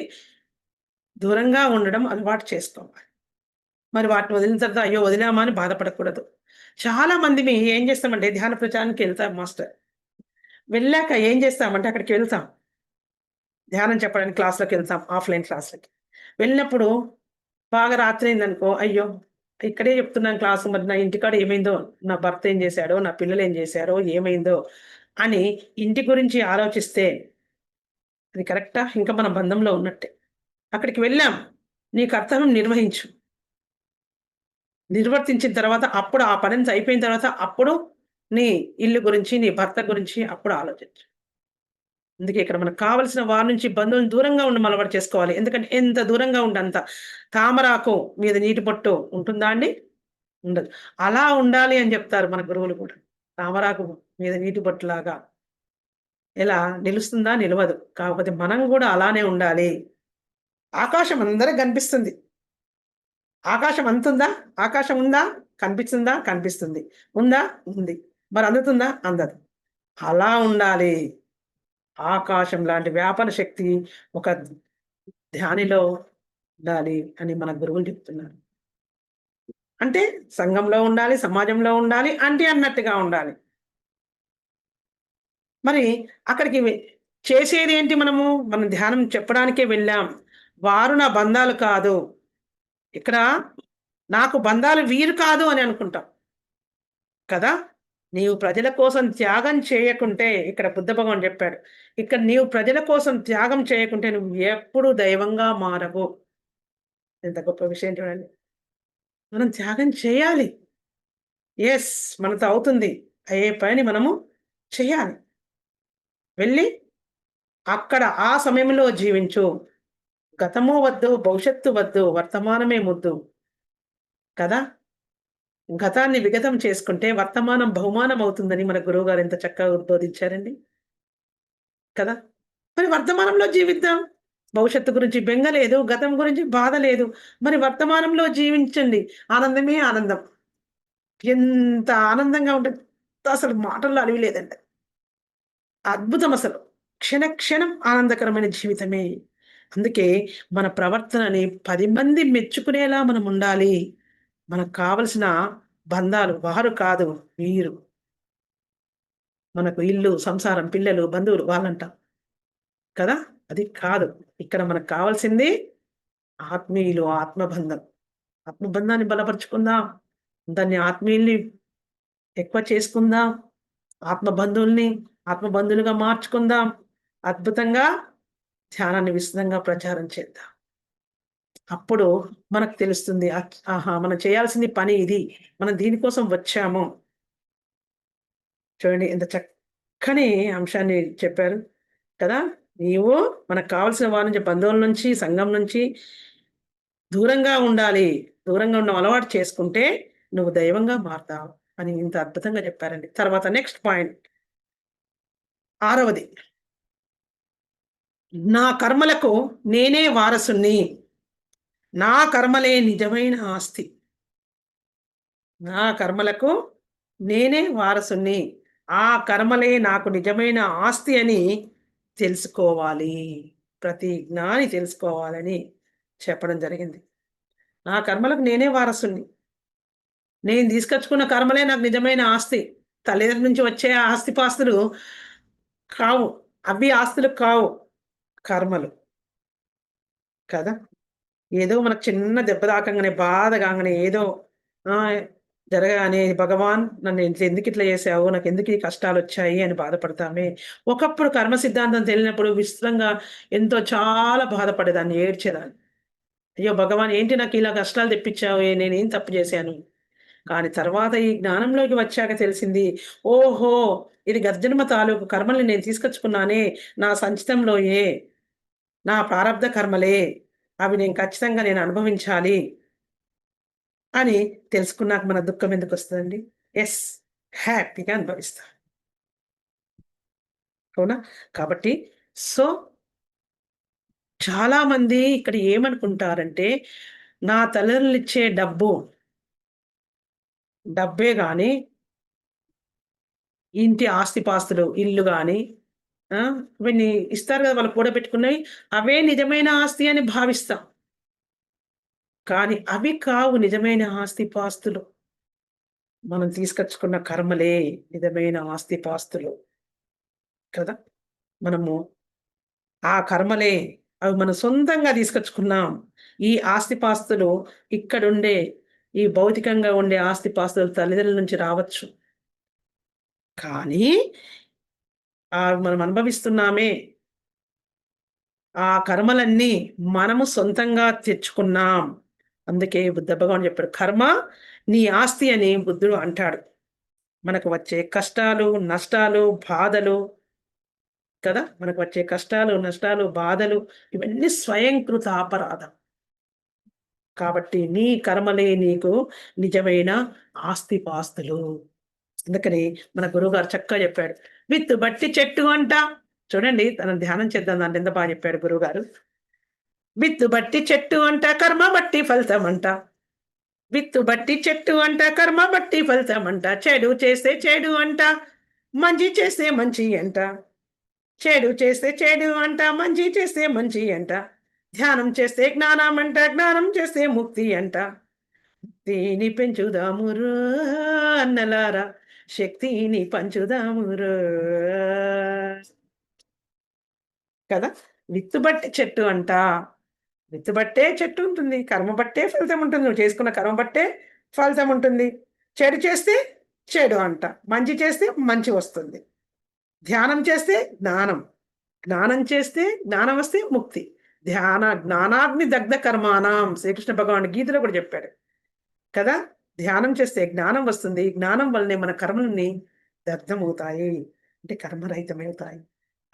Speaker 2: దూరంగా ఉండడం అలవాటు చేసుకోవాలి. మరి వాటిని వదిలిన తర్వాత అయ్యో వదిలామా అని బాధపడకూడదు. చాలా మంది ఏం చేస్తామంటే ధ్యాన ప్రచారానికి వెళ్తాం మాస్టర్. వెళ్ళాక ఏం చేస్తామంటే అక్కడికి వెళ్తాం, ధ్యానం చెప్పడానికి క్లాస్లోకి వెళ్తాం, ఆఫ్లైన్ క్లాస్లకి వెళ్ళినప్పుడు బాగా రాత్రి అయిందనుకో, అయ్యో ఇక్కడే చెప్తున్నాను క్లాసు, మరి నా ఇంటికాడ ఏమైందో, నా భర్త ఏం చేశాడో, నా పిల్లలు ఏం చేశారో, ఏమైందో అని ఇంటి గురించి ఆలోచిస్తే అది కరెక్టా? ఇంకా మన బంధంలో ఉన్నట్టే. అక్కడికి వెళ్ళాం, నీ కర్తవ్యం నిర్వర్తించిన తర్వాత అప్పుడు ఆ పని అయిపోయిన తర్వాత అప్పుడు నీ ఇల్లు గురించి, నీ భర్త గురించి అప్పుడు ఆలోచించు. అందుకే ఇక్కడ మనకు కావాల్సిన వారి నుంచి బంధువులను దూరంగా అలవాటు చేసుకోవాలి. ఎందుకంటే ఎంత దూరంగా ఉంటే అంత. తామరాకు మీద నీటి పొట్టు ఉంటుందా అండి? ఉండదు. అలా ఉండాలి అని చెప్తారు మన గురువులు కూడా. తామరాకు మీద నీటి పొట్టులాగా ఎలా నిలుస్తుందా? నిలవదు. కాకపోతే మనం కూడా అలానే ఉండాలి. ఆకాశం అందరికి కనిపిస్తుంది. ఆకాశం అంతుందా? ఆకాశం ఉందా? కనిపిస్తుందా? కనిపిస్తుంది. ఉందా? ఉంది. మరి అందుతుందా? అందదు. అలా ఉండాలి. ఆకాశం లాంటి వ్యాపన శక్తి ఒక ధ్యానిలో ఉండాలి అని మన గురువులు చెప్తున్నారు. అంటే సంఘంలో ఉండాలి, సమాజంలో ఉండాలి, అన్నట్టుగా ఉండాలి. మరి అక్కడికి చేసేది ఏంటి మనము? మనం ధ్యానం చెప్పడానికే వెళ్ళాం. వారు నా బంధాలు కాదు. ఇక్కడ నాకు బంధాలు వీరు కాదు అని అనుకుంటాం కదా. నీవు ప్రజల కోసం త్యాగం చేయకుంటే, ఇక్కడ బుద్ధ భగవాన్ చెప్పాడు, ఇక్కడ నీవు ప్రజల కోసం త్యాగం చేయకుంటే నువ్వు ఎప్పుడు దైవంగా మారవు. ఎంత గొప్ప విషయం చూడండి. మనం త్యాగం చేయాలి. ఎస్, మనతో అవుతుంది అయ్యే పని మనము చేయాలి. వెళ్ళి అక్కడ ఆ సమయంలో జీవించు. గతము వద్దు, భవిష్యత్తు వద్దు, వర్తమానమే ముద్దు కదా. గతాన్ని విగతం చేసుకుంటే వర్తమానం బహుమానం అవుతుందని మన గురువుగారు ఎంత చక్కగా ఉద్బోధించారండి కదా. మరి వర్తమానంలో జీవిద్దాం. భవిష్యత్తు గురించి బెంగ లేదు, గతం గురించి బాధ లేదు. మరి వర్తమానంలో జీవించండి. ఆనందమే ఆనందం. ఎంత ఆనందంగా ఉంటుంది. అసలు మాటల్లో అలివి లేదండి. అద్భుతం అసలు. క్షణ క్షణం ఆనందకరమైన జీవితమే. అందుకే మన ప్రవర్తనని 10 మంది మెచ్చుకునేలా మనం ఉండాలి. మనకు కావలసిన బంధాలు వారు కాదు, వీరు. మనకు ఇల్లు, సంసారం, పిల్లలు, బంధువులు వాళ్ళంటాం కదా! అది కాదు. ఇక్కడ మనకు కావాల్సింది ఆత్మీయులు, ఆత్మబంధం. ఆత్మబంధాన్ని బలపరుచుకుందాం. దాన్ని ఆత్మీయుల్ని ఎక్కువ చేసుకుందాం. ఆత్మబంధువుల్ని ఆత్మబంధువులుగా మార్చుకుందాం. అద్భుతంగా ధ్యానాన్ని విస్తృతంగా ప్రచారం చేద్దాం. అప్పుడు మనకు తెలుస్తుంది. ఆహా! మనం చేయాల్సింది పని ఇది. మనం దీనికోసం వచ్చాము. చూడండి ఎంత చక్కని అంశాన్ని చెప్పారు కదా! నీవు మనకు కావాల్సిన వారి నుంచి, బంధువుల నుంచి, సంఘం నుంచి దూరంగా ఉండాలి. దూరంగా ఉండడం అలవాటు చేసుకుంటే నువ్వు దైవంగా మారతావు అని ఇంత అద్భుతంగా చెప్పారండి. తర్వాత నెక్స్ట్ పాయింట్ ఆరవది. నా కర్మలకు నేనే వారసుడిని. నా కర్మలే నిజమైన ఆస్తి. నా కర్మలకు నేనే వారసుడిని. ఆ కర్మలే నాకు నిజమైన ఆస్తి అని తెలుసుకోవాలి. ప్రతి జ్ఞాని తెలుసుకోవాలని చెప్పడం జరిగింది. నా కర్మలకు నేనే వారసుడిని. నేను తీసుకొచ్చుకున్న కర్మలే నాకు నిజమైన ఆస్తి. తల్లిదండ్రుల నుంచి వచ్చే ఆస్తిపాస్తులు కావు. అవి ఆస్తులు కావు. కర్మలు కదా! ఏదో మనకు చిన్న దెబ్బ తాకంగానే, బాధ కాంగానే ఏదో ఆహ్, జరగగానే భగవాన్ నన్ను ఎందుకిట్లా చేశావు? నాకెందుకు ఈ కష్టాలొచ్చాయి అని బాధపడతామే. ఒకప్పుడు కర్మ సిద్ధాంతం తెలియనప్పుడు విస్తృతంగా చాలా బాధపడేదాన్ని, ఏడ్చేదాన్ని. అయ్యో! భగవాన్ ఏంటి నాకిలా కష్టాలు తెప్పించావు? నేనేం తప్పు చేశాను? కానీ తర్వాత ఈ జ్ఞానంలోకి వచ్చాక తెలిసింది. ఓహో! ఇది గతజన్మ తాలూకు కర్మల్ని నేను తీసుకొచ్చుకున్నానే. నా సంచితంలోయే. నా ప్రారబ్ధ కర్మలే. అవి ఖచ్చితంగా అనుభవించాలి అని తెలుసుకున్నాక మన దుఃఖం ఎందుకొస్తదండి? యెస్. హ్యాపీగా అనుభవిస్తాం. అవునా? కాబట్టి సో, చాలామంది ఇక్కడ ఏమనుకుంటారంటే, నా తల్లిదండ్రులిచ్చే డబ్బే గాని, ఇంటి ఆస్తిపాస్తులు, ఇల్లు గాని ఆ! ఇవన్నీ ఇస్తారు గదా! వాళ్ళు కూడబెట్టుకున్నయి. అవే నిజమైన ఆస్తి అని భావిస్తాం. కానీ అవి కావు నిజమైన ఆస్తిపాస్తులు. మనం తీసుకొచ్చుకున్న కర్మలే నిజమైన ఆస్తిపాస్తులు కదా! మనము ఆ కర్మలే అవి మనం సొంతంగా తీసుకొచ్చుకున్నాం. ఈ ఆస్తిపాస్తులు ఇక్కడుండే ఈ భౌతికంగా ఉండే ఆస్తిపాస్తులు తల్లిదండ్రుల నుంచి రావచ్చు. కానీ మనం అనుభవిస్తున్నామే ఆ కర్మలన్నీ మనము సొంతంగా తెచ్చుకున్నాం. అందుకే బుద్ధ భగవానుడు చెప్పాడు. కర్మ నీ ఆస్తి అని బుద్ధుడు అంటాడు. మనకు వచ్చే కష్టాలు, నష్టాలు, బాధలు కదా! మనకు వచ్చే కష్టాలు, నష్టాలు, బాధలు ఇవన్నీ స్వయంకృత అపరాధం. కాబట్టి నీ కర్మలే నీకు నిజమైన ఆస్తిపాస్తులు. అందుకని మన గురువుగారు చక్కగా చెప్పాడు. విత్తు బట్టి చెట్టు అంట. చూడండి తను ధ్యానం చేద్దాం దాంట్లో ఎంత బాగా చెప్పాడు గురువుగారు. విత్తు బట్టి చెట్టు అంట, కర్మ బట్టి ఫలితమంట. విత్తు బట్టి చెట్టు అంట, కర్మ బట్టి ఫలితమంట. చెడు చేస్తే చెడు అంట, మంచి చేస్తే మంచి అంట. చెడు చేస్తే చెడు అంట, మంచి చేస్తే మంచి అంట. ధ్యానం చేస్తే జ్ఞానం అంట, జ్ఞానం చేస్తే ముక్తి అంట. శక్తిని పెంచుదామురో అన్నలారా, శక్తిని పంచుదామురో. కదా! విత్తు బట్టి చెట్టు అంట. విత్తు బట్టే చెట్టు ఉంటుంది. కర్మ బట్టే ఫలితం ఉంటుంది. నువ్వు చేసుకున్న కర్మ బట్టే ఫలితం ఉంటుంది. చెడు చేస్తే చెడు అంట. మంచి చేస్తే మంచి వస్తుంది. ధ్యానం చేస్తే జ్ఞానం. జ్ఞానం చేస్తే జ్ఞానం వస్తే ముక్తి. జ్ఞానాగ్ని దగ్ధ కర్మాణం శ్రీకృష్ణ భగవానుడు గీతలో కూడా చెప్పాడు. కదా! ధ్యానం చేస్తే జ్ఞానం వస్తుంది. జ్ఞానం వల్లనే మన కర్మలన్నీ దగ్ధమవుతాయి. అంటే కర్మరహితమవుతాయి.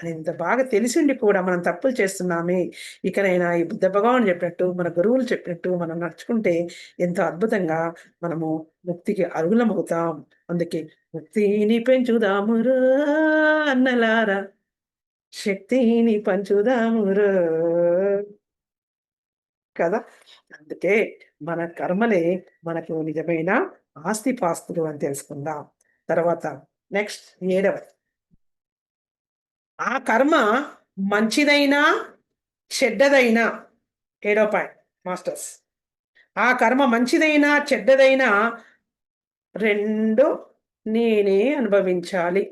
Speaker 2: అని ఇంత బాగా తెలిసుండి కూడా మనం తప్పులు చేస్తున్నామే. ఇకనైనా ఈ బుద్ధ భగవానుడు చెప్పినట్టు, మన గురువులు చెప్పినట్టు మనం నడుచుకుంటే ఎంతో అద్భుతంగా మనము ముక్తికి అర్హులమవుతాం. అందుకే ముక్తిని పెంచుదామురో అన్నలారా, శక్తిని పంచుదామురో. కదా! అందుకే మన కర్మలే మనకు నిజమైన ఆస్తిపాస్తులు అని తెలుసుకుందాం. తర్వాత నెక్స్ట్ 7వ ఆ కర్మ మంచిదైనా, చెడ్డదైనా 7వ పాయింట్ మాస్టర్స్. ఆ కర్మ మంచిదైనా, చెడ్డదైనా 2 నేనే అనుభవించాలి.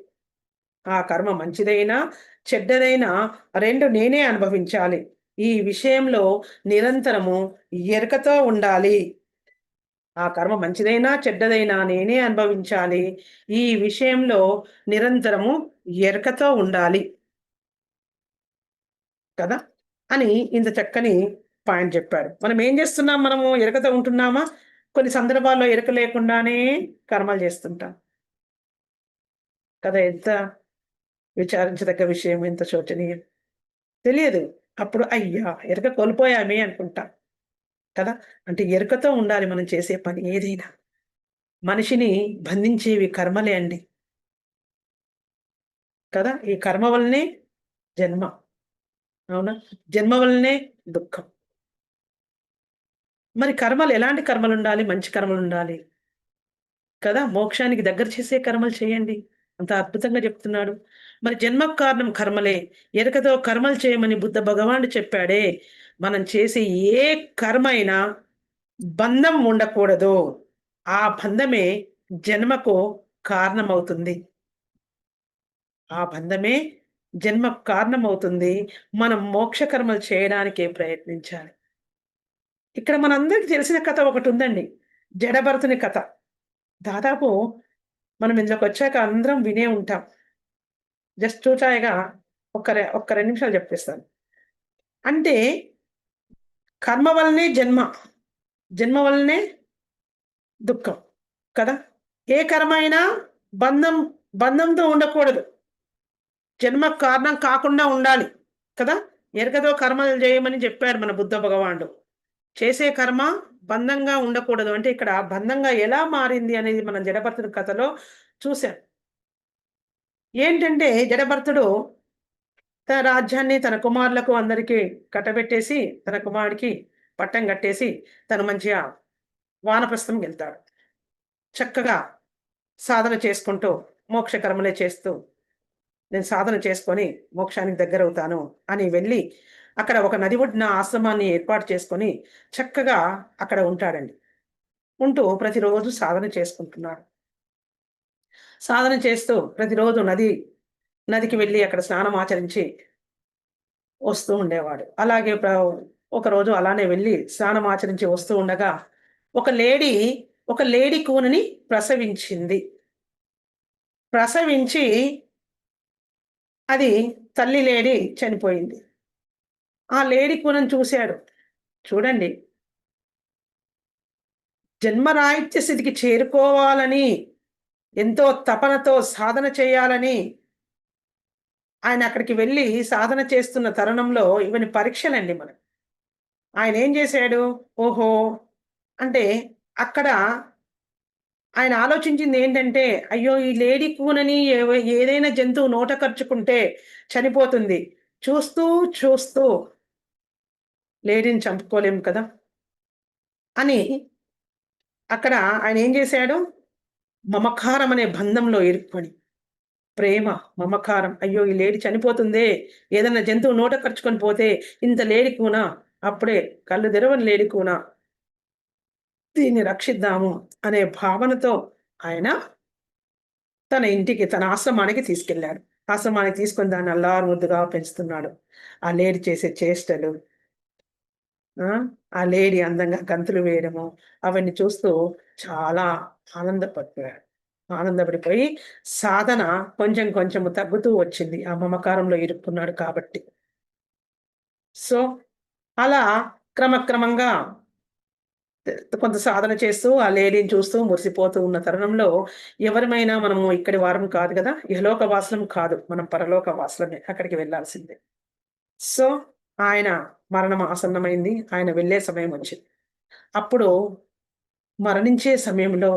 Speaker 2: ఆ కర్మ మంచిదైనా, చెడ్డదైనా 2 నేనే అనుభవించాలి. ఈ విషయంలో నిరంతరము ఎరుకతో ఉండాలి. ఆ కర్మ మంచిదైనా, చెడ్డదైనా నేనే అనుభవించాలి. ఈ విషయంలో నిరంతరము ఎరుకతో ఉండాలి. కదా! అని ఇంత చక్కని పాయింట్ చెప్పాడు. మనం ఏం చేస్తున్నాం? మనము ఎరుకతో ఉంటున్నామా? కొన్ని సందర్భాల్లో ఎరుక లేకుండానే కర్మలు చేస్తుంటాం. కదా! ఎంత విచారించదగ్గ విషయం, ఎంత శోచనీయం. తెలియదు. అప్పుడు అయ్యా! ఎరుక కోల్పోయామే అనుకుంటాం. కదా! అంటే ఎరుకతో ఉండాలి మనం చేసే పని ఏదైనా. మనిషిని బంధించేవి కర్మలే అండి. కదా! ఈ కర్మ వల్లనే జన్మ. అవునా? జన్మ వల్లనే దుఃఖం. మరి కర్మలు ఎలాంటి కర్మలుండాలి? మంచి కర్మలుండాలి. కదా! మోక్షానికి దగ్గర చేసే కర్మలు చేయండి. అంత అద్భుతంగా చెప్తున్నాడు. మరి జన్మకు కారణం కర్మలే. ఎరుకతో కర్మలు చేయమని బుద్ధ భగవానుడు చెప్పాడే. మనం చేసే ఏ కర్మ అయినా బంధం ఉండకూడదు. ఆ బంధమే జన్మకు కారణమవుతుంది. ఆ బంధమే జన్మకు కారణమవుతుంది. మనం మోక్ష కర్మలు చేయడానికే ప్రయత్నించాలి. ఇక్కడ మనందరికి తెలిసిన కథ ఒకటుందండి. జడభరతుని కథ. దాదాపు మనం ఇందులోకొచ్చాక అందరం వినే ఉంటాం. జస్ట్ చూచాయగా ఒక్క 2 నిమిషాలు చెప్పేస్తాను. అంటే కర్మ వల్లనే జన్మ. జన్మ వల్లనే దుఃఖం. కదా! ఏ కర్మ అయినా బంధం బంధంతో ఉండకూడదు. జన్మకు కారణం కాకుండా ఉండాలి. కదా! ఎరకతో కర్మలు చేయమని చెప్పాడు మన బుద్ధ భగవానుడు. చేసే కర్మ బంధంగా ఉండకూడదు. అంటే ఇక్కడ బంధంగా ఎలా మారింది అనేది మనం జడభరతుడి కథలో చూసాం. ఏంటంటే జడభరతుడు తన రాజ్యాన్ని తన కుమారులకు అందరికీ కట్టబెట్టేసి, తన కుమారుడికి పట్టం కట్టేసి, తను మంచిగా వానప్రస్థంకెళ్తాడు. చక్కగా సాధన చేసుకుంటూ, మోక్ష కర్మలే చేస్తూ, నేను సాధన చేసుకొని మోక్షానికి దగ్గరవుతాను అని వెళ్ళి, అక్కడ ఒక నది ఒడ్డున ఆశ్రమాన్ని ఏర్పాటు చేసుకొని, చక్కగా అక్కడ ఉంటాడండి. ఉంటూ ప్రతిరోజు సాధన చేసుకుంటున్నాడు. సాధన చేస్తూ ప్రతిరోజు నదికి వెళ్ళి అక్కడ స్నానం ఆచరించి వస్తూ ఉండేవాడు. అలాగే ఒకరోజు అలానే వెళ్ళి స్నానం ఆచరించి వస్తూ ఉండగా, ఒక లేడీ, ఒక లేడీ కూనని ప్రసవించింది. ప్రసవించి అది తల్లి లేడీ చనిపోయింది. ఆ లేడీ కూనని చూసాడు. చూడండి, జన్మరాహిత్య స్థితికి చేరుకోవాలని, ఎంతో తపనతో సాధన చేయాలని ఆయన అక్కడికి వెళ్లి సాధన చేస్తున్న తరుణంలో ఇవన్నీ పరీక్షలండి మనకు. ఆయనేం జేశాడు? ఓహో! అంటే అక్కడ ఆయన ఆలోచించిందేంటంటే, అయ్యో! ఈ లేడీ కూనని ఏదైనా జంతువు నోట కరుచుకుంటే చనిపోతుంది. చూస్తూ, చూస్తూ లేడీని చంపుకోలేము కదా! అని అక్కడ ఆయనేం జేశాడు? మమకారం అనే బంధంలో ఇరుక్కొని, ప్రేమ, మమకారం, అయ్యో! ఈ లేడీ చనిపోతుందే, ఏదన్నా జంతువు నోట కరుచుకొని పోతే ఇంత లేడి కూన, అప్పుడే కళ్ళు తెరవని లేడి కూన, దీన్ని రక్షిద్దాము అనే భావనతో ఆయన తన ఇంటికి, తన ఆశ్రమానికి తీసుకెళ్ళాడు. ఆశ్రమానికి తీసుకొని దాన్ని అల్లారు ముద్దుగా పెంచుతున్నాడు. ఆ లేడీ చేసే చేష్టలు, ఆ! ఆ లేడీ అందంగా గంతులు వేయడము, అవన్నీ చూస్తూ చాలా ఆనందపడిపోయాడు. ఆనందపడిపోయి సాధన కొంచెం కొంచెము తగ్గుతూ వచ్చింది. ఆ మమకారంలో ఇరుక్కున్నాడు కాబట్టి. సో, అలా క్రమక్రమంగా కొంత సాధన చేస్తూ, ఆ లేడీని చూస్తూ మురిసిపోతూ ఉన్న తరుణంలో, ఎవరమైనా మనము ఇక్కడి వారం కాదు గదా! ఇహలోక వాసులం కాదు. మనం పరలోక వాసులమే. అక్కడికి వెళ్ళాల్సిందే. సో, ఆయన మరణం ఆసన్నమైంది. ఆయన వెళ్ళే సమయం వచ్చింది. అప్పుడు మరణించే సమయంలో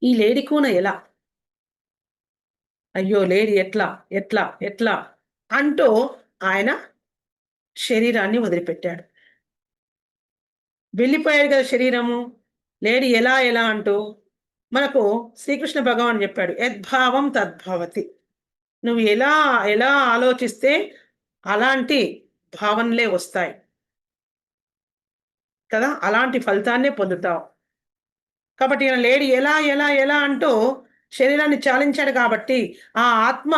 Speaker 2: ఈ లేడీ కూన ఎలా? అయ్యో! లేడీ ఎట్లా? ఎట్లా? ఎట్లా? అంటూ ఆయన శరీరాన్ని వదిలిపెట్టాడు. వెళ్ళిపోయారు గదా శరీరము. లేడి ఎలా ఎలా అంటూ మనకు శ్రీకృష్ణ భగవాన్ చెప్పాడు, యద్భావం తద్భవతి. నువ్వు ఎలా ఎలా ఆలోచిస్తే అలాంటి భావనలే వస్తాయి కదా, అలాంటి ఫలితాన్నే పొందుతావు. కాబట్టి ఈయన లేడి ఎలా ఎలా ఎలా అంటూ శరీరాన్ని చాలించాడు కాబట్టి ఆ ఆత్మ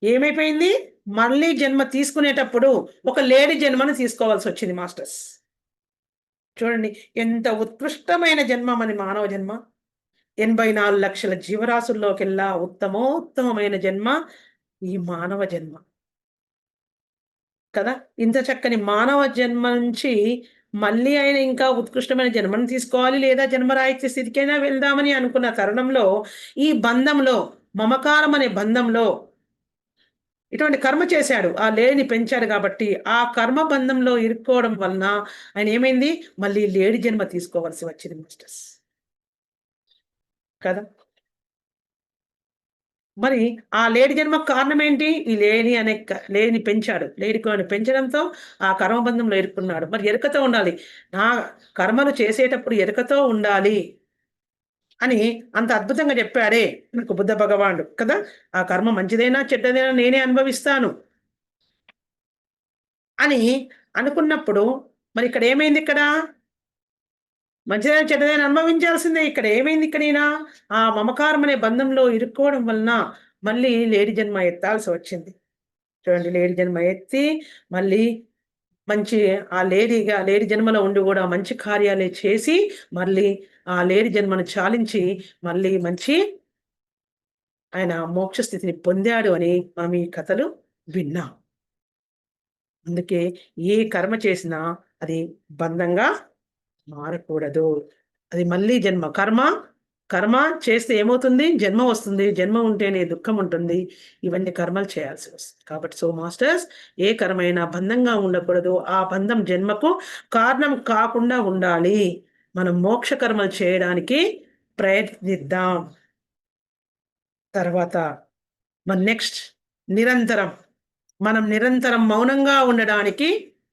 Speaker 2: ఏమైపోయింది, మళ్ళీ జన్మ తీసుకునేటప్పుడు ఒక లేడి జన్మను తీసుకోవాల్సి వచ్చింది మాస్టర్స్. చూడండి ఎంత ఉత్కృష్టమైన జన్మ మన మానవ జన్మ. 84 లక్షల జీవరాశుల్లోకెల్లా ఉత్తమోత్తమైన జన్మ ఈ మానవ జన్మ కదా. ఇంత చక్కని మానవ జన్మ నుంచి మళ్ళీ ఆయన ఇంకా ఉత్కృష్టమైన జన్మను తీసుకోవాలి, లేదా జన్మరాహిత్య స్థితికైనా వెళ్దామని అనుకున్న తరుణంలో ఈ బంధంలో, మమకారం అనే బంధంలో ఇటువంటి కర్మ చేశాడు. ఆ లేడిని పెంచాడు కాబట్టి ఆ కర్మ బంధంలో ఇరుక్కోవడం వలన ఆయన ఏమైంది, మళ్ళీ లేడి జన్మ తీసుకోవాల్సి వచ్చింది మాస్టర్స్ కదా. మరి ఆ లేడి జన్మకు కారణం ఏంటి, ఈ లేడి అనే లేడిని పెంచాడు. లేడిని పెంచడంతో ఆ కర్మబంధంలో ఇరుక్కున్నాడు. మరి ఎరుకతో ఉండాలి, నా కర్మలు చేసేటప్పుడు ఎరుకతో ఉండాలి అని అంత అద్భుతంగా చెప్పాడే నాకు బుద్ధ భగవానుడు కదా. ఆ కర్మ మంచిదైనా చెడ్డదైనా నేనే అనుభవిస్తాను అని అనుకున్నప్పుడు మరి ఇక్కడ ఏమైంది, ఇక్కడ మంచిదైన చెడ్డదైన అనుభవించాల్సిందే. ఇక్కడ ఏమైంది, ఇక్కడ ఈయన ఆ మమకారం అనే బంధంలో ఇరుక్కోవడం వలన మళ్ళీ లేడి జన్మ ఎత్తాల్సి వచ్చింది. చూడండి, లేడి జన్మ ఎత్తి మళ్ళీ మంచి ఆ లేడి జన్మలో ఉండి కూడా మంచి కార్యాలే చేసి మళ్ళీ ఆ లేడి జన్మను చాలించి మళ్ళీ మంచి ఆయన మోక్ష స్థితిని పొందాడు అని మనం ఈ కథలు విన్నాం. అందుకే ఏ కర్మ చేసినా అది బంధంగా మారకూడదు. అది మళ్ళీ జన్మ. కర్మ చేస్తే ఏమవుతుంది, జన్మ వస్తుంది. జన్మ ఉంటేనే దుఃఖం ఉంటుంది. ఇవన్నీ కర్మలు చేయాల్సి వస్తుంది. కాబట్టి సో మాస్టర్స్, ఏ కర్మైనా బంధంగా ఉండకూడదు. ఆ బంధం జన్మకు కారణం కాకుండా ఉండాలి. మనం మోక్ష కర్మలు చేయడానికి ప్రయత్నిద్దాం. తర్వాత నెక్స్ట్ మనం నిరంతరం మౌనంగా ఉండడానికి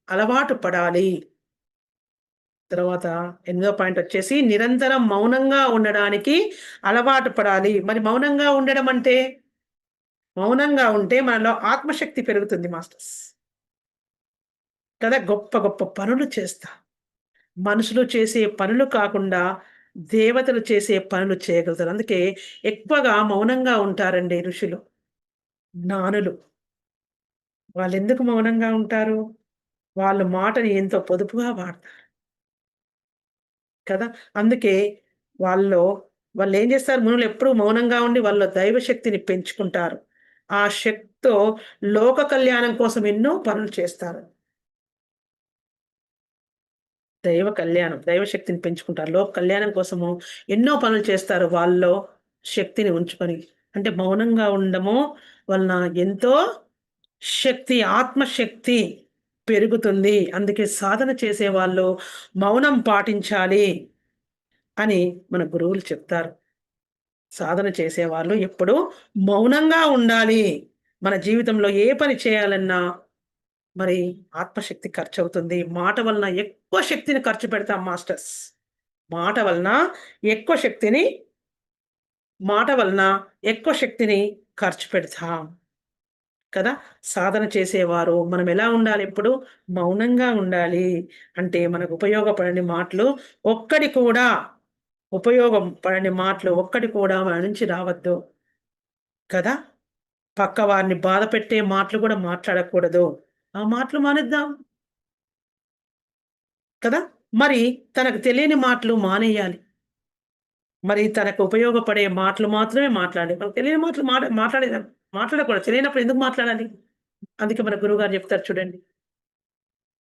Speaker 2: అలవాటు పడాలి. తర్వాత 8వ పాయింట్ వచ్చేసి నిరంతరం మౌనంగా ఉండడానికి అలవాటు పడాలి. మరి మౌనంగా ఉండడం అంటే, మౌనంగా ఉంటే మనలో ఆత్మశక్తి పెరుగుతుంది మాస్టర్స్ కదా. గొప్ప గొప్ప పనులు చేస్తాం. మనుషులు చేసే పనులు కాకుండా దేవతలు చేసే పనులు చేయగలుగుతారు. అందుకే ఎక్కువగా మౌనంగా ఉంటారండి ఋషులు, జ్ఞానులు. వాళ్ళెందుకు మౌనంగా ఉంటారు, వాళ్ళ మాటని ఎంతో పొదుపుగా వాడతారు కదా. అందుకే వాళ్ళేం చేస్తారు, మునులు ఎప్పుడూ మౌనంగా ఉండి వాళ్ళ దైవశక్తిని పెంచుకుంటారు. ఆ శక్తితో లోక కళ్యాణం కోసం ఎన్నో పనులు చేస్తారు. దైవశక్తిని పెంచుకుంటారు. లోక కళ్యాణం కోసము ఎన్నో పనులు చేస్తారు వాళ్ళలో శక్తిని ఉంచుకొని. అంటే మౌనంగా ఉండడము వలన ఎంతో ఆత్మశక్తి పెరుగుతుంది. అందుకే సాధన చేసేవాళ్ళు మౌనం పాటించాలి అని మన గురువులు చెప్తారు. సాధన చేసేవాళ్ళు ఎప్పుడూ మౌనంగా ఉండాలి. మన జీవితంలో ఏ పని చేయాలన్నా మరి ఆత్మశక్తి ఖర్చవుతుంది. మాట వలన ఎక్కువ శక్తిని ఖర్చు పెడతాం మాస్టర్స్. మాట వలన ఎక్కువ శక్తిని ఖర్చు పెడతాం కదా. సాధన చేసేవారు మనం ఎలా ఉండాలి, ఎప్పుడు మౌనంగా ఉండాలి. అంటే మనకు ఉపయోగపడని మాటలు ఒక్కటి కూడా మన నుంచి రావద్దు కదా. పక్క వారిని బాధ పెట్టే మాటలు కూడా మాట్లాడకూడదు. ఆ మాటలు మానేద్దాం కదా. మరి తనకు తెలియని మాటలు మానేయాలి. మరి తనకు ఉపయోగపడే మాటలు మాత్రమే మాట్లాడాలి. మనకు తెలియని మాటలు మాట్లాడకూడదు. తెలియనప్పుడు ఎందుకు మాట్లాడాలి. అందుకే మన గురువుగారు చెప్తారు చూడండి,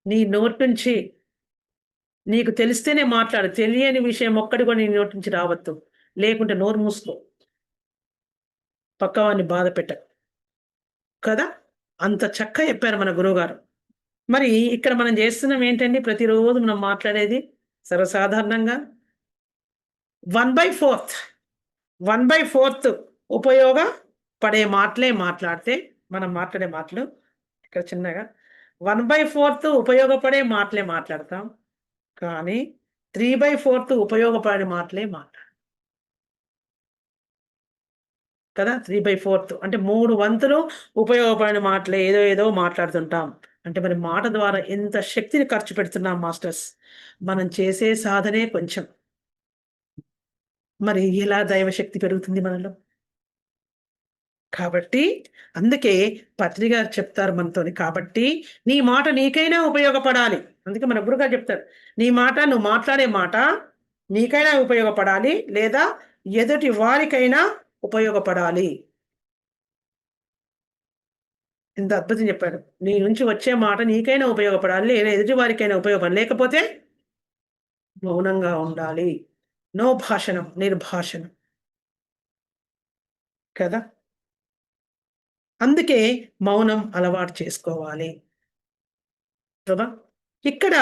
Speaker 2: నీ నోటి నుంచి నీకు తెలిస్తేనే మాట్లాడు. తెలియని విషయం ఒక్కటి కూడా నీ నోటి నుంచి రావద్దు. లేకుంటే నోరు మూసుకో, పక్కవాడిని బాధ పెట్టకు కదా. అంత చక్కగా చెప్పారు మన గురువుగారు. మరి ఇక్కడ మనం చేస్తున్నాం ఏంటండి, ప్రతిరోజు మనం మాట్లాడేది సర్వసాధారణంగా 1/4 ఉపయోగపడే మాటలే మాట్లాడితే, మనం మాట్లాడే మాటలు ఇక్కడ చిన్నగా 1/4 ఉపయోగపడే మాటలే మాట్లాడతాం. కానీ 3/4 ఉపయోగపడే మాటలే మాట్లాడు కదా. 3/4 అంటే 3 వంతులు ఉపయోగపడిన మాటలే ఏదో ఏదో మాట్లాడుతుంటాం. అంటే మరి మాట ద్వారా ఎంత శక్తిని ఖర్చు పెడుతున్నాం మాస్టర్స్. మనం చేసే సాధనే కొంచెం. మరి ఎలా దైవశక్తి పెరుగుతుంది మనలో? కాబట్టి అందుకే పత్రి గారు చెప్తారు మనతోని. కాబట్టి నీ మాట నీకైనా ఉపయోగపడాలి. అందుకే మన గురుగారు చెప్తారు. నీ మాట నువ్వు మాట్లాడే మాట నీకైనా ఉపయోగపడాలి. లేదా ఎదుటి వారికైనా ఉపయోగపడాలి. ఇంత అద్భుతం చెప్పాడు. నీ నుంచి వచ్చే మాట నీకైనా ఉపయోగపడాలి. లేదా ఎదుటి వారికైనా ఉపయోగపడాలి. లేకపోతే మౌనంగా ఉండాలి. నో భాషణం, నిర్భాషణం. కదా. అందుకే మౌనం అలవాటు చేసుకోవాలి. కదా. ఇక్కడ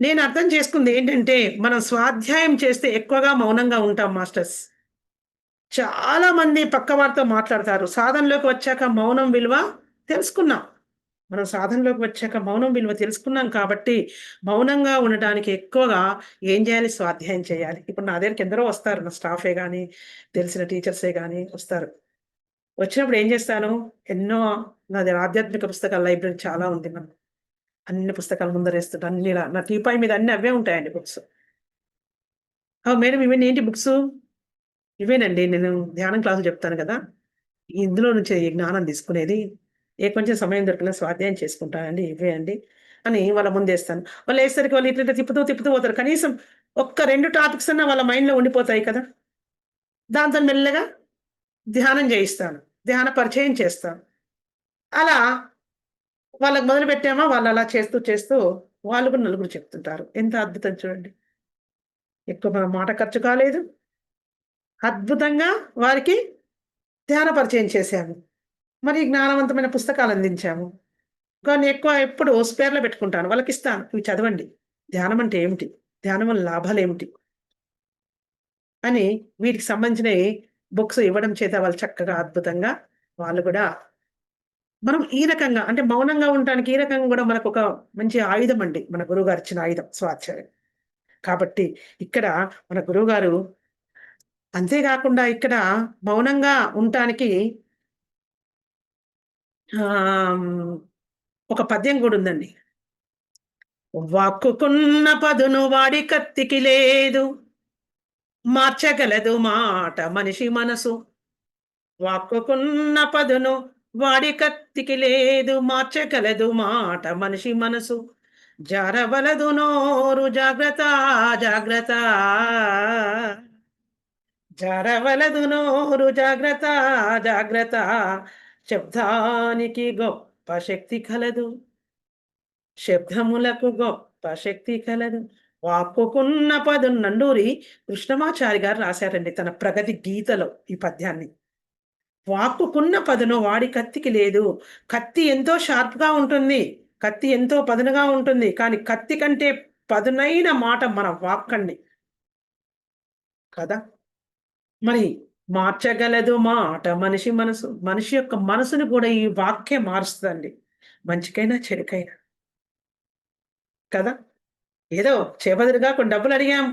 Speaker 2: నేను అర్థం చేసుకుంది ఏంటంటే, మనం స్వాధ్యాయం చేస్తే ఎక్కువగా మౌనంగా ఉంటాం మాస్టర్స్. చాలా మంది పక్క వారితో మాట్లాడతారు. సాధనలోకి వచ్చాక మౌనం విలువ తెలుసుకున్నాం. మనం సాధనలోకి వచ్చాక మౌనం విలువ తెలుసుకున్నాం కాబట్టి, మౌనంగా ఉండటానికి ఎక్కువగా ఏం చేయాలి? స్వాధ్యాయం చేయాలి. ఇప్పుడు నా దగ్గరికి ఎందరో వస్తారు. నా స్టాఫే గాని, తెలిసిన టీచర్సే గాని వస్తారు. వచ్చినప్పుడు ఏం చేస్తాను? ఎన్నో నాది ఆధ్యాత్మిక పుస్తకాల లైబ్రరీ చాలా ఉంది నాకు. అన్ని పుస్తకాలు ముందరేస్తుంటా. అన్ని ఇలా నా టీపాయ్ మీద అన్ని అవే ఉంటాయండి బుక్స్. మేడం ఇవన్నీ ఏంటి బుక్సు? ఇవేనండి నేను ధ్యానం క్లాసులు చెప్తాను కదా! ఇందులో నుంచే ఈ జ్ఞానం తీసుకునేది. కొంచెం సమయం దొరికినా స్వాధ్యాయం చేసుకుంటానండి. ఇవే అండి అని వాళ్ళ ముందేస్తాను. వాళ్ళేసేసరికి వాళ్ళు ఇట్లా ఇట్లా తిప్పుతూ, తిప్పుతూ పోతారు. కనీసం ఒక్క 2 టాపిక్స్ అన్నా వాళ్ళ మైండ్‌లో ఉండిపోతాయి కదా! దాంతోని మెల్లగా ధ్యానం చేయిస్తాను. ధ్యాన పరిచయం చేస్తాను. అలా వాళ్ళకి మొదలుపెట్టామా వాళ్ళు అలా చేస్తూ, చేస్తూ వాళ్ళు కూడా నలుగురు చెప్తుంటారు. ఎంత అద్భుతం చూడండి. ఎక్కువ మన మాట ఖర్చు కాలేదు. అద్భుతంగా వారికి ధ్యాన పరిచయం చేశాము. మరి జ్ఞానవంతమైన పుస్తకాలు అందించాము. కొన్ని ఎక్కువ ఎప్పుడు స్పేర్‌లో పెట్టుకుంటాను. వాళ్ళకిస్తాను. ఇవి చదవండి. ధ్యానం అంటే ఏమిటి? ధ్యానం వల్ల లాభాలేమిటి? అని వీటికి సంబంధించినయి బుక్స్ ఇవ్వడం చేత వాళ్ళు చక్కగా అద్భుతంగా వాళ్ళు కూడా మనం ఈ రకంగా అంటే మౌనంగా ఉండటానికి ఈ రకంగా గూడా మనకొక మంచి ఆయుధమండి. మన గురువుగారిచ్చిన ఆయుధం స్వాధ్యాయం. కాబట్టి ఇక్కడ మన గురువుగారు అంతే గాకుండా ఇక్కడ మౌనంగా ఉండటానికి హ్మ్, ఒక పద్యం గూడా ఉందండి. వాక్కుకున్న పదును వాడి కత్తికి లేదు. మార్చగలదు మాట మనిషి మనసు. వాక్కుకున్న పదును వాడి కత్తికి లేదు. మార్చగలదు మాట మనిషి మనసు. జారవలదు నోరు జాగ్రత్త జాగ్రత్త. జారవలదు నోరు జాగ్రత్త జాగ్రత్త. శబ్దానికి గొప్ప శక్తి కలదు. శబ్దములకు గొప్ప శక్తి కలదు. వాక్కుకున్న పదు నండూరి కృష్ణమాచారి గారు రాశారండి తన ప్రగతి గీతలో ఈ పద్యాన్ని. వాక్కుకున్న పదును వాడి కత్తికి లేదు. కత్తి ఎంతో షార్ప్‌గా ఉంటుంది. కత్తి ఎంతో పదునుగా ఉంటుంది. కానీ కత్తి కంటే పదునైన మాట మన వాక్కండి. కదా. మరి మార్చగలదు మాట మనిషి మనసు. మనిషి యొక్క మనసుని కూడా ఈ వాక్యే మారుస్తదండి. మంచికైనా, చెడుకైనా. కదా. ఏదో చేబదురుగా కొన్ని డబ్బులడిగాం.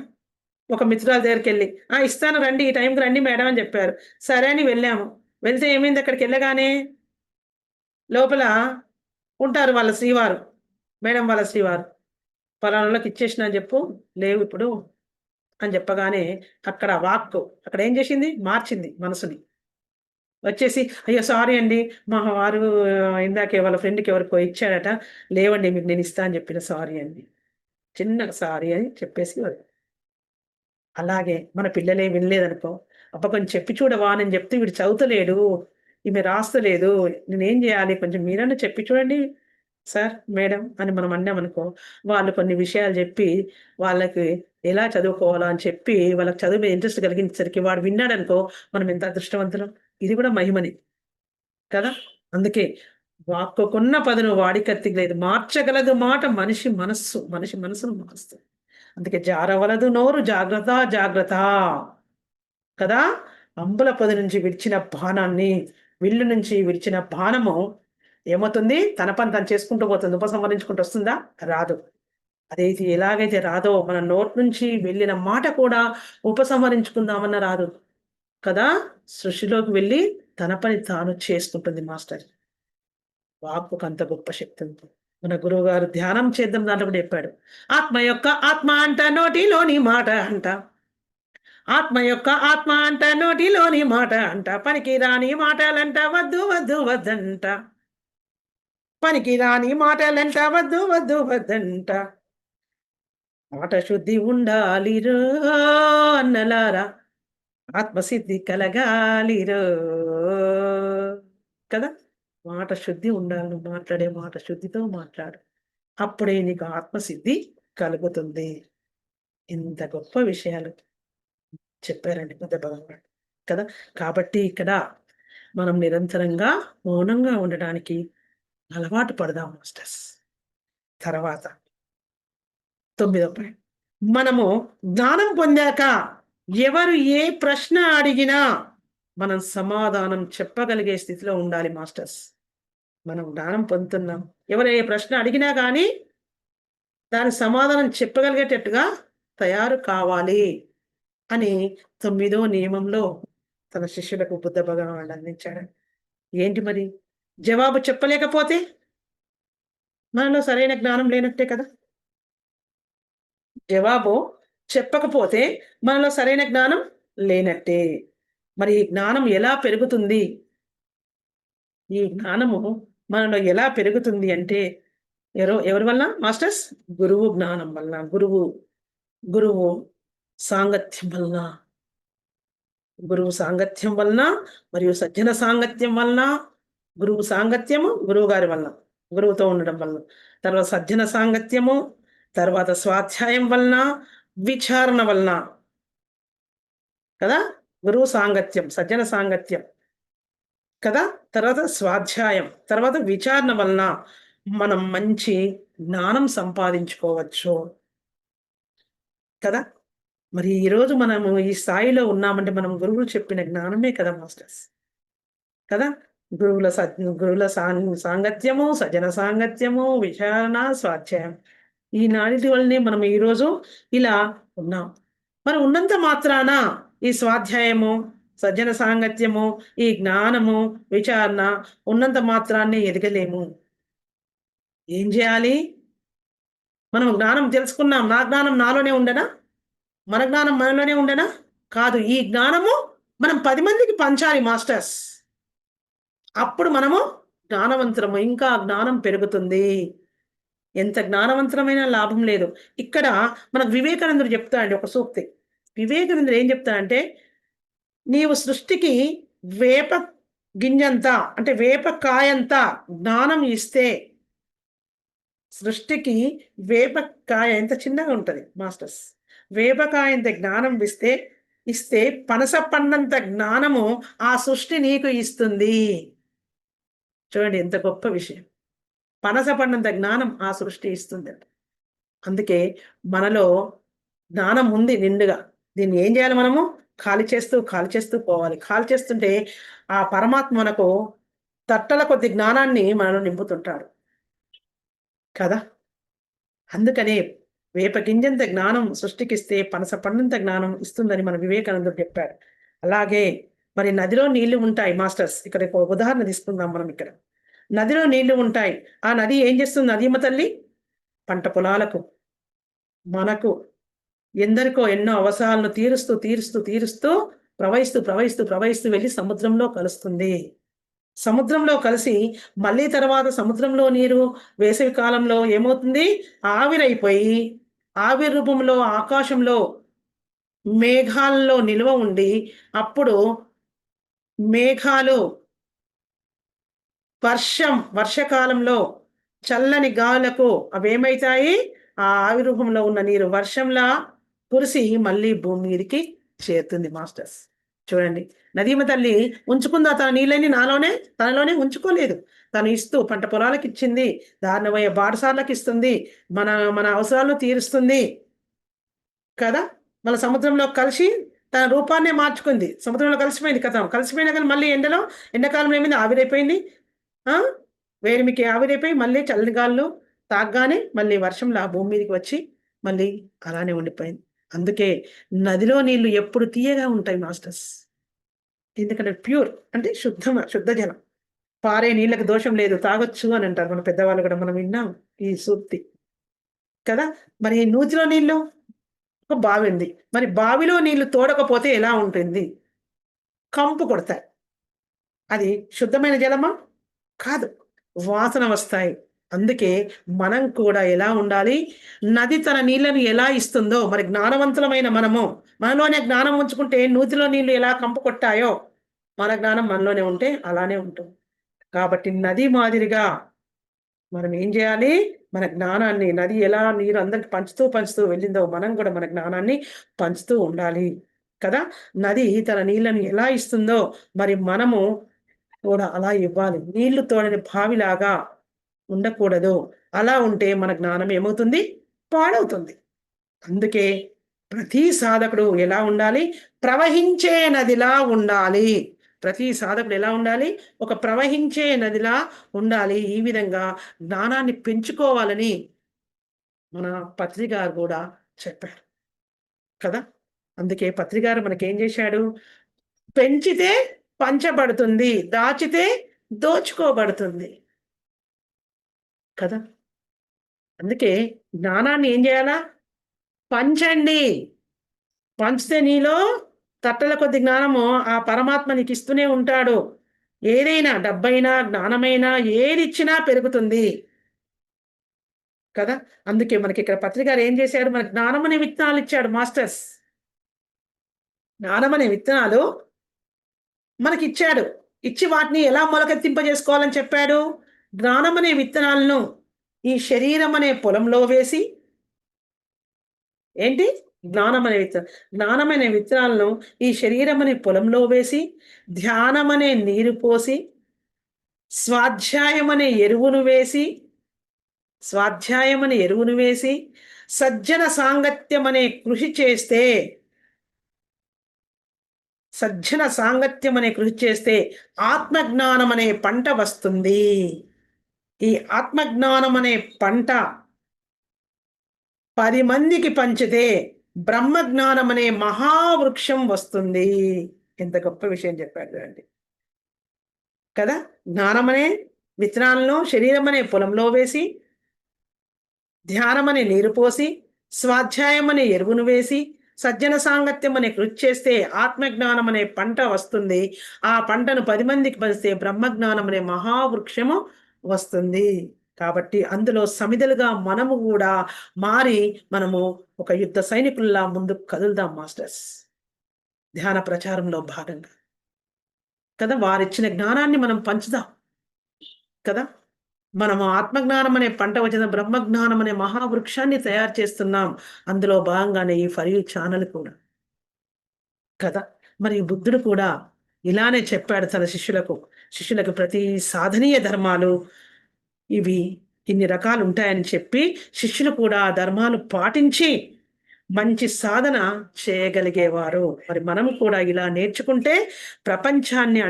Speaker 2: ఒక మిత్రురాలు దగ్గరికెళ్ళి, ఇస్తాను రండి. ఈ టైంకి రండి మేడం అని జెప్పారు. సరే అని వెళ్ళాము. వెళ్తే ఏమైంది అక్కడికెళ్ళగానే లోపల ఉంటారు వాళ్ళ శ్రీవారు. మేడం వాళ్ళ శ్రీవారు. "పలానోళ్ళకి ఇచ్చేసినా అని జెప్పు. లేవిప్పుడు" అని జెప్పగానే అక్కడ వాక్కు అక్కడేం జేసింది? మార్చింది మనసుని. వచ్చేసి, "అయ్యో! సారీ అండి. మా వారు ఇందాకే వాళ్ళ ఫ్రెండ్‌కి ఎవరికో ఇచ్చాడట. లేవండి మీకు నేనిస్తా అని జెప్పిన. సారీ అండి." చిన్నగా సారీ అని చెప్పేసి అలాగే మన పిల్లలే వినలేదనుకో, "అబ్బా! కొంచెం చెప్పి చూడవా నేను చెప్తే వీడు చదువుతలేడు. ఈమె రాస్తలేదు. నేనేం జేయాలి? కొంచెం మీరన్నా చెప్పి చూడండి సార్, మేడం" అని మనం అన్నామనుకో, వాళ్ళు కొన్ని విషయాలు జెప్పి, వాళ్ళకి ఎలా చదువుకోవాలో అని చెప్పి, వాళ్ళకి చదువు మీద ఇంట్రెస్ట్ కలిగించేసరికి వాడు విన్నాడనుకో, మనం ఎంత అదృష్టవంతులం. ఇది కూడా మహిమనే. కదా. అందుకే వాక్కుకున్న పదును వాడికత్తికి లేదు. మార్చగలదు మాట మనిషి మనస్సు. మనిషి మనసును మారుస్తుంది. అందుకే జారవలదు నోరు జాగ్రత్త జాగ్రత్త. కదా. అంబుల పొది నుంచి విడిచిన బాణాన్ని, విల్లు నుంచి విడిచిన బాణము ఏమవుతుంది? తన పని తను చేసుకుంటూ పోతుంది. ఉపసంహరించుకుంటూ వస్తుందా? రాదు. అదైతే ఎలాగైతే రాదో మన నోటి నుంచి వెళ్ళిన మాట కూడా ఉపసంహరించుకుందామన్న రాదు కదా! సృష్టిలోకి వెళ్ళి తన పని తాను చేసుకుంటుంది మాస్టర్. వాక్కుకంత గొప్ప శక్తి ఉంది. మన గురువుగారు ధ్యానం చేద్దాం దాంట్లో కూడా చెప్పాడు. ఆత్మ అంట నోటిలోని మాట అంట. ఆత్మ అంట నోటిలోని మాట అంట. పనికి రాని మాటలంట వద్దు వద్దు వద్దంట. పనికి రాని మాటలంట వద్దు వద్దు వద్దంట. మాట శుద్ధి ఉండాలిరో అన్నలారా, ఆత్మసిద్ధి కలగాలిరో కదా! మాట శుద్ధి ఉండాలి. నువ్వు మాట్లాడే మాట శుద్ధితో మాట్లాడు. అప్పుడే నీకు ఆత్మసిద్ధి కలుగుతుంది. ఇంత గొప్ప విషయాలు చెప్పారండి బుద్ధ భగవానుడు కదా! కాబట్టి ఇక్కడ మనం నిరంతరంగా మౌనంగా ఉండడానికి అలవాటు పడదాం మాస్టర్స్. తర్వాత 9వ పాయింట్. మనము జ్ఞానం పొందాక ఎవరు ఏ ప్రశ్న అడిగినా మనం సమాధానం చెప్పగలిగే స్థితిలో ఉండాలి మాస్టర్స్. మనం జ్ఞానం పొందుతున్నాం. ఎవరు ఏ ప్రశ్న అడిగినా గానీ దానికి సమాధానం చెప్పగలిగేటట్టుగా తయారు కావాలి అని 9వ నియమంలో తన శిష్యులకు బుద్ధ భగవానుడు అందించాడు. ఏంటి మరి? జవాబు చెప్పలేకపోతే మనలో సరైన జ్ఞానం లేనట్టే కదా! జవాబు చెప్పకపోతే మనలో సరైన జ్ఞానం లేనట్టే. మరి ఈ జ్ఞానం ఎలా పెరుగుతుంది? ఈ జ్ఞానము మనలో ఎలా పెరుగుతుంది అంటే ఎవరి వల్ల మాస్టర్స్? గురువు జ్ఞానం వలన. గురువు సాంగత్యం వలన. గురువు సాంగత్యం వలన మరియు సజ్జన సాంగత్యం వలన. గురువు సాంగత్యము గురువు గారి వలన. గురువుతో ఉండడం వలన. తర్వాత సజ్జన సాంగత్యము, తర్వాత స్వాధ్యాయం వలన, విచారణ వలన కదా! గురువు సాంగత్యం, సజ్జన సాంగత్యం కదా! తర్వాత స్వాధ్యాయం, తర్వాత విచారణ వలన మనం మంచి జ్ఞానం సంపాదించుకోవచ్చు కదా! మరి ఈరోజు మనము ఈ స్థాయిలో ఉన్నామంటే మనం గురువులు చెప్పిన జ్ఞానమే కదా మాస్టర్స్. కదా! గురువుల సాంగత్యము, సజ్జన సాంగత్యము, విచారణ, స్వాధ్యాయం. ఈ నాడిటి వల్లనే మనం ఈరోజు ఇలా ఉన్నాం. మరి ఉన్నంత మాత్రాన ఈ స్వాధ్యాయము, సజ్జన సాంగత్యము, ఈ జ్ఞానము, విచారణ ఉన్నంత మాత్రాన్నే ఎదగలేము. ఏం చేయాలి? మనం జ్ఞానం తెలుసుకున్నాం. నా జ్ఞానం నాలోనే ఉండనా? మన జ్ఞానం మనలోనే ఉండనా? కాదు. ఈ జ్ఞానము మనం 10 మందికి పంచాలి మాస్టర్స్. అప్పుడు మనము జ్ఞానవంతులము. ఇంకా జ్ఞానం పెరుగుతుంది. ఎంత జ్ఞానవంతమైన లాభం లేదు. ఇక్కడ మనకు వివేకానందుడు చెప్తాడండి ఒక సూక్తి. వివేకానందుడు ఏం చెప్తాడంటే, నీవు సృష్టికి వేప గింజంత అంటే వేపకాయంత జ్ఞానం ఇస్తే, సృష్టికి వేపకాయ ఎంత చిన్నగా ఉంటది మాస్టర్స్. వేపకాయ ఎంత జ్ఞానం ఇస్తే పనస పండంత జ్ఞానము ఆ సృష్టి నీకు ఇస్తుంది. చూడండి ఎంత గొప్ప విషయం. పనస పండంత జ్ఞానం ఆ సృష్టి ఇస్తుందట. అందుకే మనలో జ్ఞానం ఉంది నిండుగా. దీన్ని ఏం చేయాలి మనము? ఖాళీ చేస్తూ పోవాలి. ఖాళీ చేస్తుంటే ఆ పరమాత్మ మనకు తట్టల కొద్ది జ్ఞానాన్ని మనలో నింపుతుంటాడు కదా! అందుకనే వేప గింజంత జ్ఞానం సృష్టికిస్తే పనస పండంత జ్ఞానం ఇస్తుందని మన వివేకానందుడు చెప్పాడు. అలాగే మరి నదిలో నీళ్లు ఉంటాయి మాస్టర్స్. ఇక్కడ ఒక ఉదాహరణ తీసుకుందాం మనం ఇక్కడ. నదిలో నీళ్లు ఉంటాయి. ఆ నది ఏం చేస్తుంది? నదీమ తల్లి పంట పొలాలకు, మనకు, ఎందరికో ఎన్నో అవసరాలను తీరుస్తూ ప్రవహిస్తూ వెళ్ళి సముద్రంలో కలుస్తుంది. సముద్రంలో కలిసి మళ్ళీ తర్వాత సముద్రంలో నీరు వేసవి కాలంలో ఏమవుతుంది? ఆవిరైపోయి ఆవిరి రూపంలో ఆకాశంలో మేఘాల్లో నిల్వ ఉండి అప్పుడు మేఘాలు వర్షకాలంలో చల్లని గాలులకు అవేమైతాయి? ఆ ఆవిరి రూపంలో ఉన్న నీరు వర్షంలా కురిసి మళ్ళీ భూమి మీదకి చేరుతుంది మాస్టర్స్. చూడండి, నదీమ తల్లి ఉంచుకుందా తన నీళ్ళని తనలోనే ఉంచుకోలేదు. తను ఇస్తూ పంట పొలాలకు ఇచ్చింది, దారిన పోయే బాటసార్లకు ఇస్తుంది, మన మన అవసరాలను తీరుస్తుంది కదా! మన సముద్రంలో కలిసి తన రూపాన్నే మార్చుకుంది. సముద్రంలో కలిసిపోయింది కదా! కలిసిపోయినా కానీ మళ్ళీ ఎండాకాలంలో ఏమైంది? ఆవిరైపోయింది. వేడిమికి ఆవిరైపోయి మళ్ళీ చల్లని గాలులు తాగ్గానే మళ్ళీ వర్షంలా భూమి మీదకి వచ్చి మళ్ళీ అలానే ఉండిపోయింది. అందుకే నదిలో నీళ్లు ఎప్పుడు తీయగా ఉంటాయి మాస్టర్స్. ఎందుకంటే ప్యూర్ అంటే శుద్ధ జలం. పారే నీళ్ళకి దోషం లేదు, తాగొచ్చు అని అంటారు మన పెద్దవాళ్ళు కూడా. మనం విన్నాం ఈ సూక్తి కదా. మరి నూతిలో నీళ్లు, ఒక బావి ఉంది. మరి బావిలో నీళ్లు తోడకపోతే ఎలా ఉంటుంది? కంపు కొడతాయి. అది శుద్ధమైన జలమా? కాదు. వాసన వస్తాయి. అందుకే మనం కూడా ఎలా ఉండాలి? నది తన నీళ్ళని ఎలా ఇస్తుందో, మరి జ్ఞానవంతులమైన మనము మనలోనే జ్ఞానం ఉంచుకుంటే నూతిలో నీళ్లు ఎలా కంపు కొట్టాయో, మన జ్ఞానం మనలోనే ఉంటే అలానే ఉంటుంది. కాబట్టి నది మాదిరిగా మనం ఏం చేయాలి? మన జ్ఞానాన్ని, నది ఎలా నీరు అందరికి పంచుతూ వెళ్ళిందో మనం కూడా మన జ్ఞానాన్ని పంచుతూ ఉండాలి కదా. నది తన నీళ్ళని ఎలా ఇస్తుందో మరి మనము కూడా అలా ఇవ్వాలి. నీళ్లు తోడని బావిలాగా ఉండకూడదు. అలా ఉంటే మన జ్ఞానం ఏమవుతుంది? పాడవుతుంది. అందుకే ప్రతి సాధకుడు ఎలా ఉండాలి? ప్రవహించే నదిలా ఉండాలి. ప్రతి సాధకుడు ఎలా ఉండాలి? ఒక ప్రవహించే నదిలా ఉండాలి. ఈ విధంగా జ్ఞానాన్ని పెంచుకోవాలని మన పత్రి గారు కూడా చెప్పారు కదా. అందుకే పత్రి గారు మనకేం చేశాడు? పెంచితే పంచబడుతుంది, దాచితే దోచుకోబడుతుంది కదా. అందుకే జ్ఞానాన్ని ఏం చేయాలా? పంచండి. పంచితే నీలో తట్టల కొద్ది జ్ఞానము ఆ పరమాత్మ నీకు ఇస్తూనే ఉంటాడు. ఏదైనా డబ్బైనా, జ్ఞానమైనా ఏదిచ్చినా పెరుగుతుంది కదా. అందుకే మనకి ఇక్కడ పత్రి గారు ఏం చేశాడు? మనకి జ్ఞానం అనే విత్తనాలు ఇచ్చాడు మాస్టర్స్. జ్ఞానం అనే విత్తనాలు మనకిచ్చాడు. ఇచ్చి వాటిని ఎలా మొలకెత్తింపజేసుకోవాలని చెప్పాడు? జ్ఞానం అనే విత్తనాలను ఈ శరీరం అనే పొలంలో వేసి, ఏంటి? జ్ఞానమనే విత్తనాలను ఈ శరీరం అనే పొలంలో వేసి, ధ్యానమనే నీరు పోసి, స్వాధ్యాయమనే ఎరువును వేసి, సజ్జన సాంగత్యం అనే కృషి చేస్తే, ఆత్మజ్ఞానం అనే పంట వస్తుంది. ఈ ఆత్మజ్ఞానం అనే పంట 10 మందికి పంచితే బ్రహ్మజ్ఞానం అనే మహావృక్షం వస్తుంది. ఎంత గొప్ప విషయం చెప్పాడు చూడండి కదా. జ్ఞానమనే విత్తనాలను శరీరం అనే పొలంలో వేసి, ధ్యానం అనే నీరు పోసి, స్వాధ్యాయం అనే ఎరువును వేసి, సజ్జన సాంగత్యం అనే కృషి చేస్తే ఆత్మజ్ఞానం అనే పంట వస్తుంది. ఆ పంటను 10 మందికి పంచితే బ్రహ్మజ్ఞానం అనే మహావృక్షము వస్తుంది. కాబట్టి అందులో సమిధలుగా మనము కూడా మారి మనము ఒక యుద్ధ సైనికుల్లా ముందుకు కదులుదాం మాస్టర్స్. ధ్యాన ప్రచారంలో భాగంగా కదా. వారిచ్చిన జ్ఞానాన్ని మనం పంచుదాం కదా. మనము ఆత్మజ్ఞానం అనే పంట వచ్చిన బ్రహ్మజ్ఞానం అనే మహావృక్షాన్ని తయారు చేస్తున్నాం. అందులో భాగంగానే ఈ ఫర్ యూ ఛానల్ కూడా కదా. మరి బుద్ధుడు కూడా ఇలానే చెప్పాడు తన శిష్యులకు ప్రతి సాధనీయ ధర్మాలు ఇవి ఇన్ని రకాలు ఉంటాయని చెప్పి శిష్యులు కూడా ఆ ధర్మాలు పాటించి మంచి సాధన చేయగలిగేవారు. మరి మనం కూడా ఇలా నేర్చుకుంటే ప్రపంచాన్ని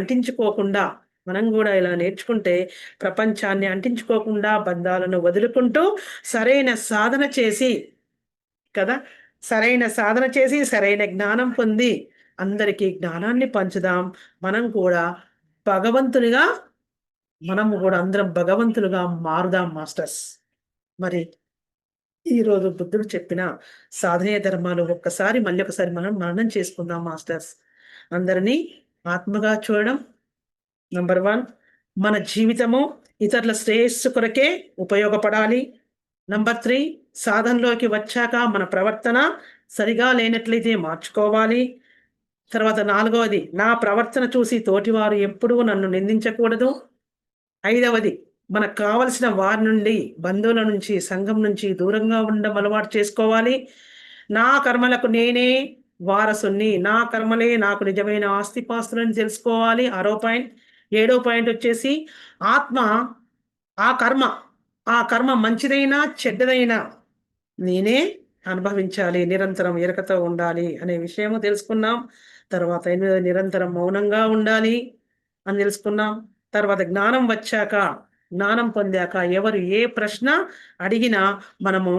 Speaker 2: అంటించుకోకుండా, బంధాలను వదులుకుంటూ సరైన సాధన చేసి కదా, సరైన జ్ఞానం పొంది అందరికీ జ్ఞానాన్ని పంచుదాం. మనము కూడా అందరం భగవంతులుగా మారుదాం మాస్టర్స్. మరి ఈరోజు బుద్ధుడు చెప్పిన సాధనీయ ధర్మాలు మళ్ళీ ఒకసారి మనం మననం చేసుకుందాం మాస్టర్స్. అందరినీ ఆత్మగా చూడడం నంబర్ 1. మన జీవితము ఇతరుల శ్రేయస్సు కొరకే ఉపయోగపడాలి. నంబర్ 3, సాధనలోకి వచ్చాక మన ప్రవర్తన సరిగా లేనట్లయితే మార్చుకోవాలి. తర్వాత 4వది, నా ప్రవర్తన చూసి తోటివారు ఎప్పుడూ నన్ను నిందించకూడదు. 5వది, మనకు కావలసిన వారి నుండి, బంధువుల నుంచి, సంఘం నుంచి దూరంగా ఉండడం అలవాటు చేసుకోవాలి. నా కర్మలకు నేనే వారసుని, నా కర్మలే నాకు నిజమైన ఆస్తిపాస్తులని తెలుసుకోవాలి. 6వ పాయింట్. 7వ పాయింట్ వచ్చేసి ఆ కర్మ మంచిదైనా చెడ్డదైనా నేనే అనుభవించాలి, నిరంతరం ఎరకతో ఉండాలి అనే విషయము తెలుసుకున్నాం. తర్వాత 8వ నిరంతరం మౌనంగా ఉండాలి అని తెలుసుకున్నాం. తర్వాత జ్ఞానం వచ్చాక జ్ఞానం పొందాక ఎవరు ఏ ప్రశ్న అడిగినా మనము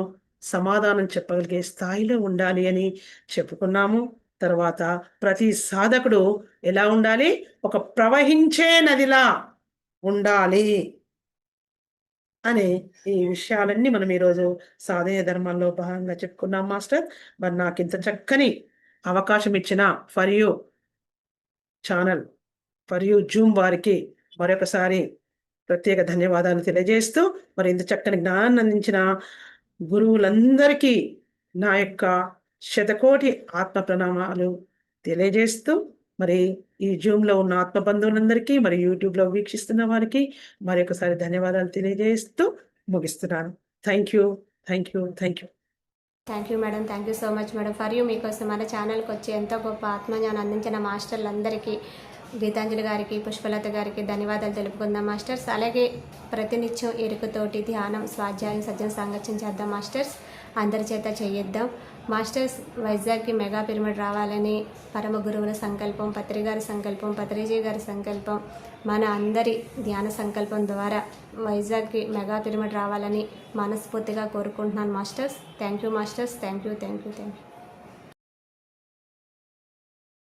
Speaker 2: సమాధానం చెప్పగలిగే స్థాయిలో ఉండాలి అని చెప్పుకున్నాము. తర్వాత ప్రతి సాధకుడు ఎలా ఉండాలి? ఒక ప్రవహించే నదిలా ఉండాలి అనే ఈ విషయాలన్నీ మనం ఈరోజు సాధన ధర్మాల్లో భాగంగా చెప్పుకున్నాం మాస్టర్. మరి నాకు ఇంత చక్కని అవకాశం ఇచ్చిన for you channel, for you Zoom వారికి మరొకసారి ప్రత్యేక ధన్యవాదాలు తెలియజేస్తూ, మరి ఇంత చక్కని జ్ఞానాన్ని అందించిన గురువులందరికీ నా యొక్క శతకోటి ఆత్మ ప్రణామాలు తెలియజేస్తూ, మరి ఈ జూమ్లో ఉన్న ఆత్మ బంధువులందరికీ, మరి యూట్యూబ్లో వీక్షిస్తున్న వారికి మరొకసారి ధన్యవాదాలు తెలియజేస్తూ ముగిస్తున్నాను. Thank you, thank you, thank you.
Speaker 1: Thank you madam, thank you so much madam. For you మీకోసం మన ఛానల్కి వచ్చి ఎంతో గొప్ప ఆత్మజ్ఞానం అందించిన మాస్టర్లందరికీ, గీతాంజలి గారికి, పుష్పలత గారికి ధన్యవాదాలు తెలుపుకుందాం మాస్టర్స్. అలాగే ప్రతినిత్యం ఎరుకతోటి ధ్యానం, స్వాధ్యాయం, సజ్జన సాంగత్యం చేద్దాం మాస్టర్స్. అందరి చేత చేయిద్దాం మాస్టర్స్. వైజాగ్కి మెగా పిరమిడ్ రావాలని పరమ గురువుల సంకల్పం, పత్రి గారి సంకల్పం, పత్రిజీ గారి సంకల్పం, మన అందరి ధ్యాన సంకల్పం ద్వారా వైజాగ్కి మెగా పిరమిడ్ రావాలని మనస్ఫూర్తిగా కోరుకుంటున్నాను masters. Thank you masters, thank you, thank you, thank you.